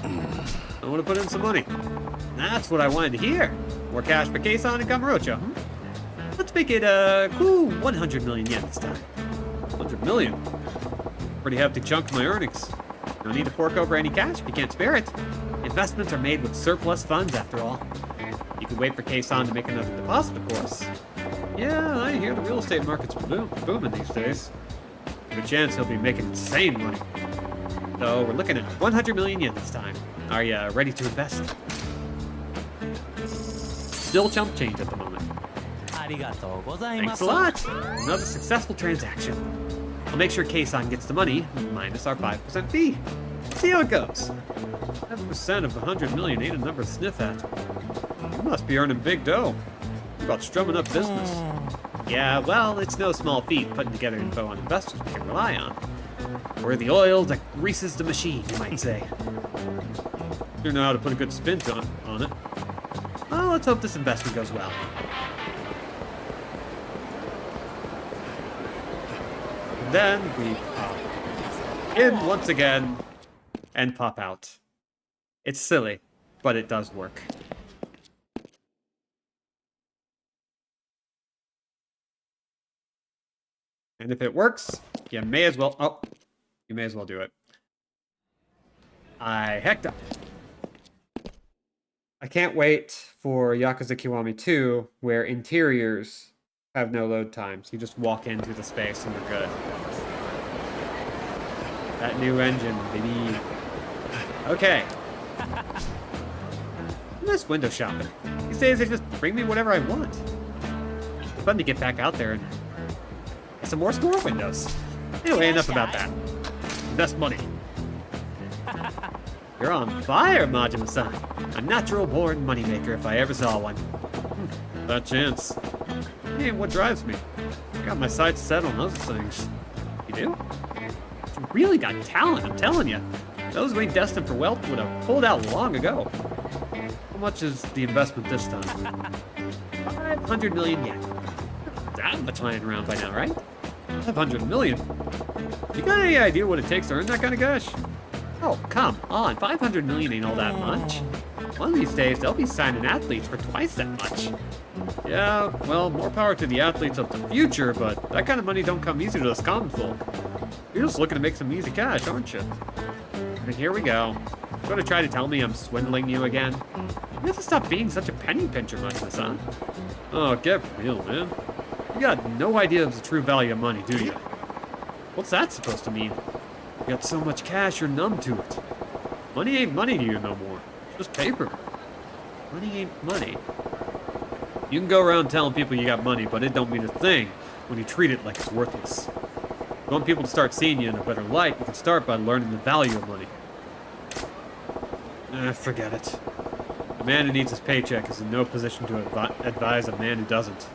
I want to put in some money. That's what I wanted to hear. More cash for Keisan and Kamurocho. Let's make it a cool 100 million yen this time. 100 million? Pretty hefty chunk of my earnings. No need to fork over any cash if you can't spare it. Investments are made with surplus funds after all. You can wait for Keisan to make another deposit, of course. Yeah, I hear the real estate market's booming these days. Good chance he'll be making insane money. So we're looking at 100 million yen this time. Are you ready to invest? Still chump change at the moment. Thanks a lot. Another successful transaction. I'll make sure Keisan gets the money, minus our 5% fee. See how it goes. 7% of 100 million ain't a number to sniff at. You must be earning big dough. You're about strumming up business. Yeah, well, it's no small feat putting together info on investors we can rely on. We're the oil that greases the machine, you might say. You know how to put a good spin on it. Well, let's hope this investment goes well. And then we pop in once again and pop out. It's silly, but it does work. And if it works, you may as well... Oh, you may as well do it. I hecked up. I can't wait for Yakuza Kiwami 2, where interiors have no load times. You just walk into the space and you're good. That new engine, baby. Okay. I miss window shopping. These days they just bring me whatever I want. It's fun to get back out there and get some more store windows. Anyway, enough about that. Invest money. You're on fire, Majima-san. A natural-born moneymaker if I ever saw one. That chance. Hey, what drives me? I got my sights set on those things. You do? You really got talent, I'm telling you. Those who ain't destined for wealth would have pulled out long ago. How much is the investment this time? 500 million yen. That much lying around by now, right? 500 million? You got any idea what it takes to earn that kind of cash? Oh, come on. 500 million ain't all that much. One of these days, they'll be signing athletes for twice that much. Yeah, well, more power to the athletes of the future, but that kind of money don't come easy to us common folk. You're just looking to make some easy cash, aren't you? And here we go. You gonna try to tell me I'm swindling you again? You have to stop being such a penny pincher, Majima-san. Oh, get real, man. You got no idea of the true value of money, do you? What's that supposed to mean? You got so much cash, you're numb to it. Money ain't money to you no more. It's just paper. Money ain't money. You can go around telling people you got money, but it don't mean a thing when you treat it like it's worthless. If you want people to start seeing you in a better light, you can start by learning the value of money. Forget it. A man who needs his paycheck is in no position to advise a man who doesn't.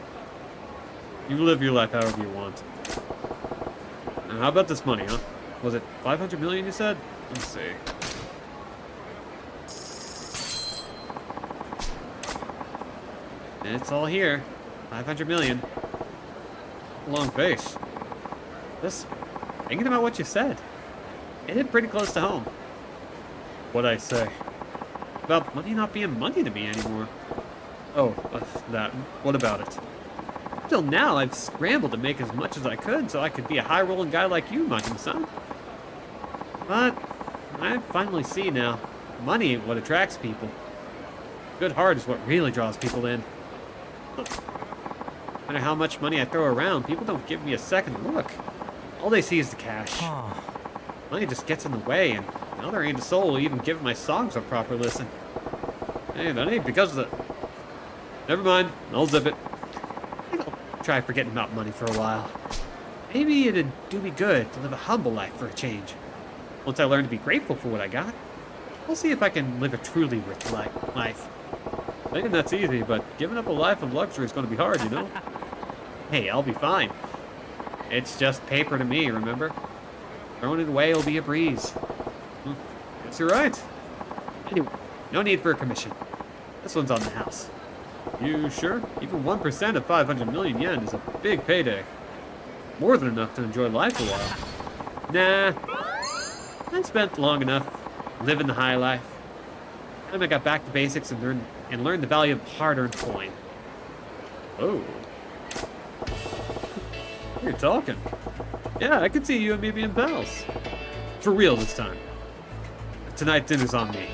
You live your life however you want. Now, how about this money, huh? Was it 500 million you said? Let's see. It's all here. 500 million. Long face. Just thinking about what you said. It hit pretty close to home. What'd I say? About money not being money to me anymore. Oh, that. What about it? Till now, I've scrambled to make as much as I could so I could be a high-rolling guy like you, Majima-san. But I finally see now, money ain't what attracts people. Good heart is what really draws people in. No matter how much money I throw around, people don't give me a second look. All they see is the cash. Money just gets in the way, and now there ain't a soul even giving my songs a proper listen. Hey, that ain't because of the... Never mind, I'll zip it. I think I'll try forgetting about money for a while. Maybe it'd do me good to live a humble life for a change. Once I learn to be grateful for what I got, I'll see if I can live a truly rich life. Thinking that's easy, but giving up a life of luxury is going to be hard, you know? Hey, I'll be fine. It's just paper to me, remember? Throwing it away will be a breeze. Guess you're right. Anyway, no need for a commission. This one's on the house. You sure? Even 1% of 500 million yen is a big payday. More than enough to enjoy life a while. Nah. I spent long enough living the high life. Time I got back to basics and learned the value of hard-earned coin. Oh. You're talking. Yeah, I could see you and me being pals. For real this time. Tonight dinner's on me.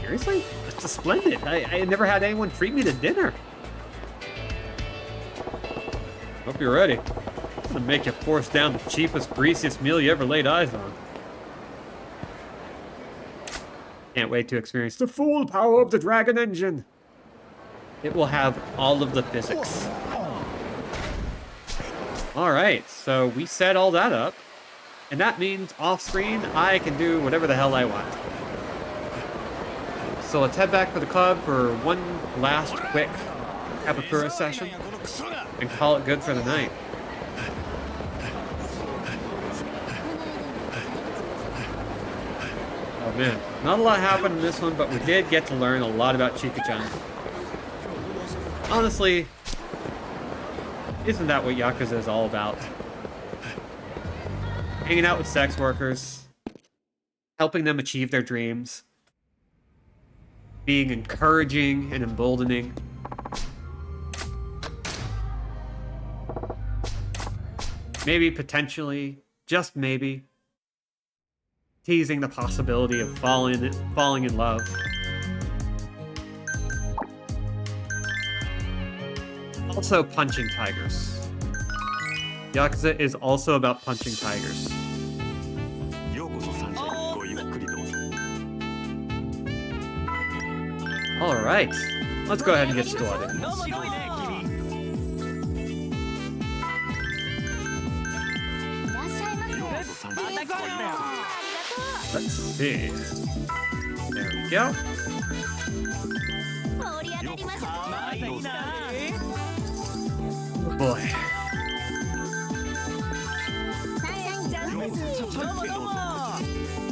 Seriously? That's splendid. I never had anyone treat me to dinner. Hope you're ready. I'm gonna make you force down the cheapest, greasiest meal you ever laid eyes on. Can't wait to experience the full power of the Dragon Engine. It will have all of the physics. Alright, so we set all that up. And that means off-screen, I can do whatever the hell I want. So let's head back for the club for one last quick Capapura session. And call it good for the night. Oh man, not a lot happened in this one, but we did get to learn a lot about Chika-chan. Honestly, isn't that what Yakuza is all about? Hanging out with sex workers, helping them achieve their dreams, being encouraging and emboldening. Maybe potentially, just maybe, teasing the possibility of falling in love. Also punching tigers. Yakuza is also about punching tigers. Alright, let's go ahead and get started. Let's see. There we go. Oh boy.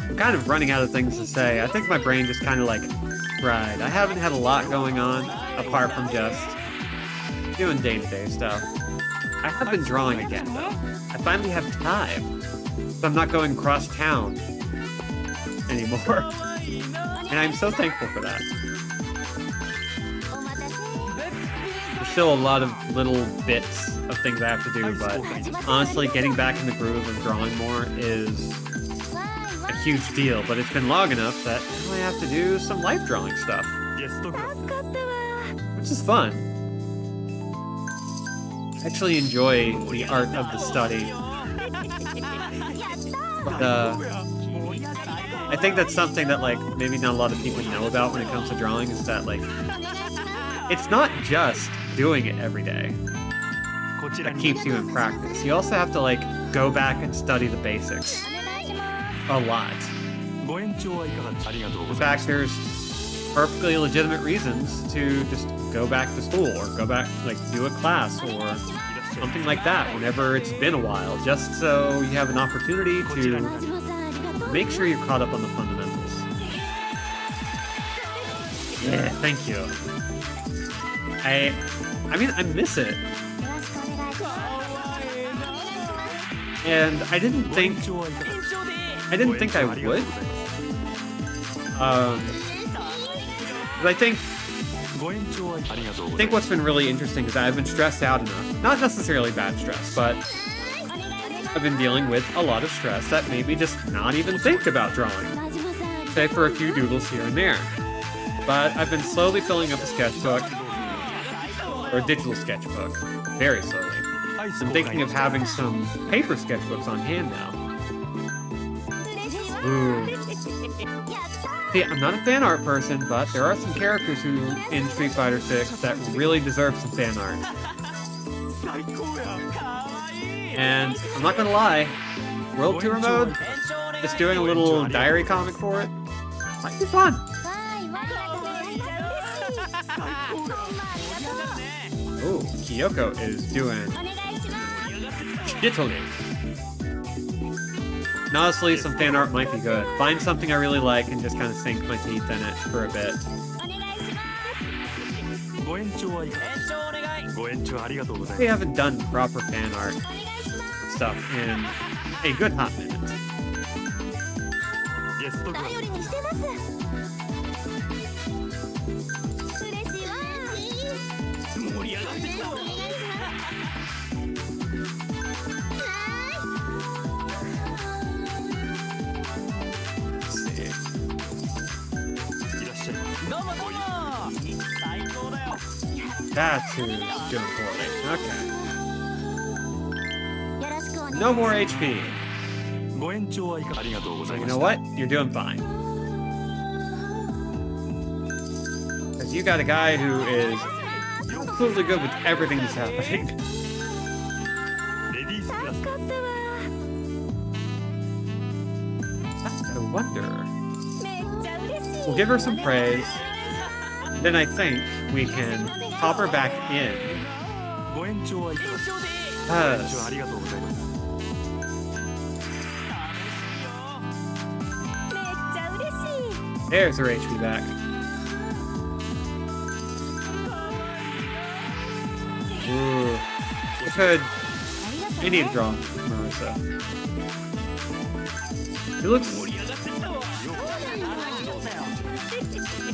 I'm kind of running out of things to say. I think my brain just kind of like fried. I haven't had a lot going on apart from just doing day-to-day stuff. I have been drawing again though. I finally have time. So I'm not going across town anymore. And I'm so thankful for that. There's still a lot of little bits of things I have to do, but honestly, getting back in the groove of drawing more is a huge deal. But it's been long enough that now I have to do some life drawing stuff, which is fun. I actually enjoy the art of the study. I think that's something that, like, maybe not a lot of people know about when it comes to drawing, is that, like, it's not just doing it every day that keeps you in practice. You also have to, like, go back and study the basics a lot. In fact, there's perfectly legitimate reasons to just go back to school or go back, like, do a class or something like that whenever it's been a while, just so you have an opportunity to make sure you're caught up on the fundamentals. Yeah, thank you. I mean, I miss it. And I didn't think I would. But I think what's been really interesting is that I've been stressed out enough. Not necessarily bad stress, but I've been dealing with a lot of stress that made me just not even think about drawing. Say for a few doodles here and there. But I've been slowly filling up a sketchbook. or a digital sketchbook very slowly. I'm thinking of having some paper sketchbooks on hand now. Ooh. See, I'm not a fan art person, but there are some characters who in Street Fighter 6 that really deserve some fan art. And I'm not gonna lie, World Tour mode, just doing a little diary comic for it, might be fun. Ooh, Kyoko is doing shittily. And honestly, some fan art might be good. Find something I really like and just kind of sink my teeth in it for a bit. We haven't done proper fan art stuff in a good hot minute. That's who's doing poorly. Okay. No more HP. So you know what? You're doing fine. Because you got a guy who is absolutely good with everything that's happening. I wonder. We'll give her some praise. Then I think we can pop her back in. There's her HP back. Ooh. I need to draw Marissa.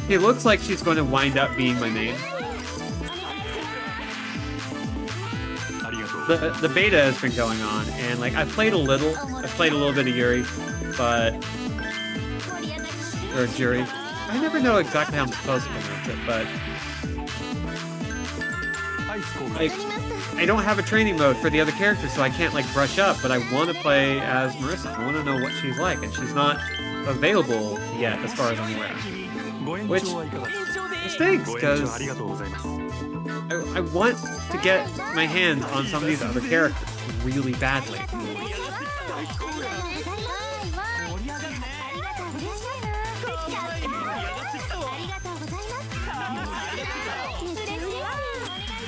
It looks like she's going to wind up being my main. The beta has been going on, and like I've played a little bit of Yuri, or Juri. I never know exactly how I'm supposed to pronounce it, but I don't have a training mode for the other characters, so I can't like brush up. But I want to play as Marissa. I want to know what she's like, and she's not available yet, as far as I'm aware. Which stinks, because I want to get my hands on some of these other characters really badly.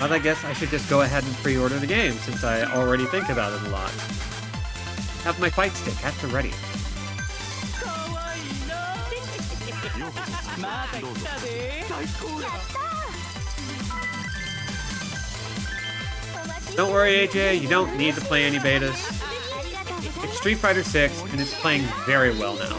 But I guess I should just go ahead and pre-order the game, since I already think about it a lot. Have my fight stick at the ready. Don't worry, AJ, you don't need to play any betas. It's Street Fighter 6, and it's playing very well now.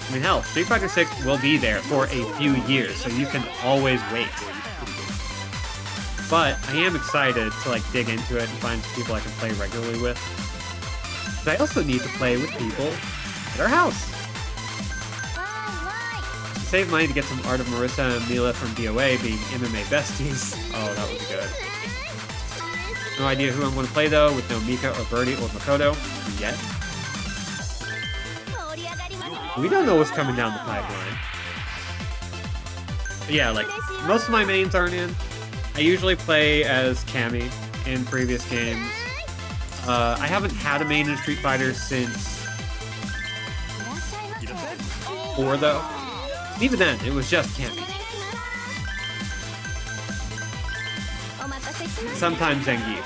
I mean, hell, Street Fighter 6 will be there for a few years, so you can always wait. But I am excited to like dig into it and find some people I can play regularly with. But I also need to play with people at our house. Save money to get some art of Marissa and Mila from DOA being MMA besties. Oh, that would be good. No idea who I'm going to play though, with no Mika or Birdie or Makoto yet. We don't know what's coming down the pipeline. But yeah, like, most of my mains aren't in. I usually play as Cammy in previous games. I haven't had a main in Street Fighter since 4 though. Even then, it was just Cammy. Sometimes Zangief.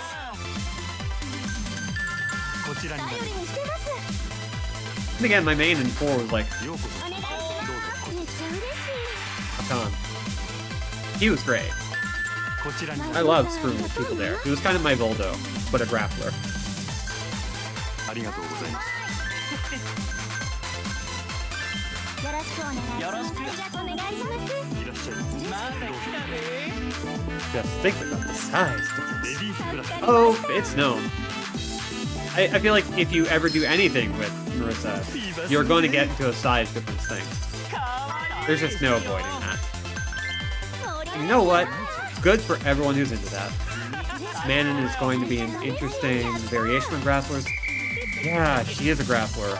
And again, my main in 4 was like Hakan. He was great. I love screwing with people there. He was kind of my Voldo, but a grappler. Just think about the size difference. Oh, it's known. I feel like if you ever do anything with Marissa, you're going to get into a size difference thing. There's just no avoiding that. And you know what? Good for everyone who's into that. Manon is going to be an interesting variation of grapplers. Yeah, she is a grappler.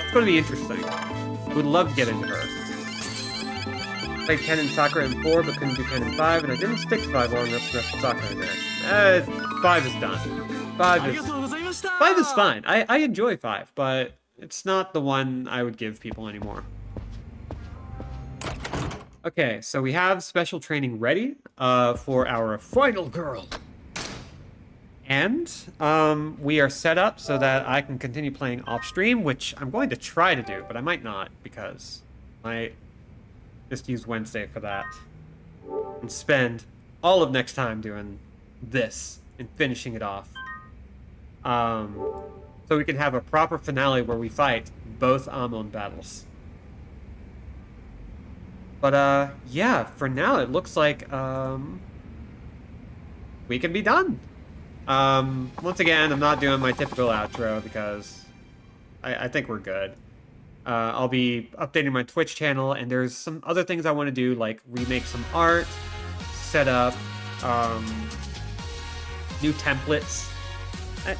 It's going to be interesting. Would love to get into her. Played Ken and Sakura in 4, but couldn't do Ken in 5, and I didn't stick to 5 long enough to rest Sakura there. 5 is done. 5 is fine. I enjoy 5, but it's not the one I would give people anymore. Okay, so we have special training ready for our final girl. And we are set up so that I can continue playing off stream, which I'm going to try to do, but I might not because I might just use Wednesday for that and spend all of next time doing this and finishing it off. So we can have a proper finale where we fight both Amon battles. But yeah, for now it looks like we can be done. Once again, I'm not doing my typical outro because I think we're good. I'll be updating my Twitch channel, and there's some other things I want to do, like remake some art, set up new templates.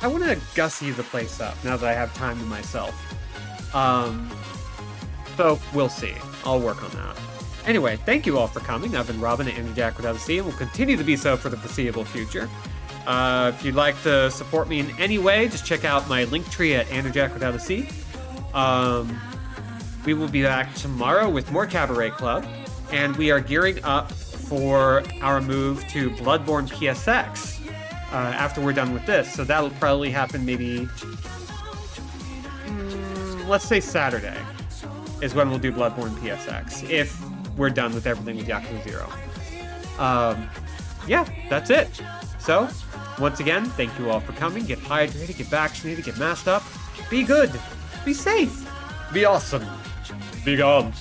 I want to gussy the place up now that I have time to myself. So we'll see. I'll work on that. Anyway, thank you all for coming. I've been Robin at Jack Without a C, and will continue to be so for the foreseeable future. If you'd like to support me in any way, just check out my Linktree at Jack Without a C. We will be back tomorrow with more Cabaret Club, and we are gearing up for our move to Bloodborne PSX after we're done with this. So that'll probably happen maybe, let's say Saturday is when we'll do Bloodborne PSX, if we're done with everything with Yakuza 0. Yeah, that's it. So, once again, thank you all for coming. Get hydrated, get vaccinated, get masked up. Be good. Be safe. Be awesome. Be gone.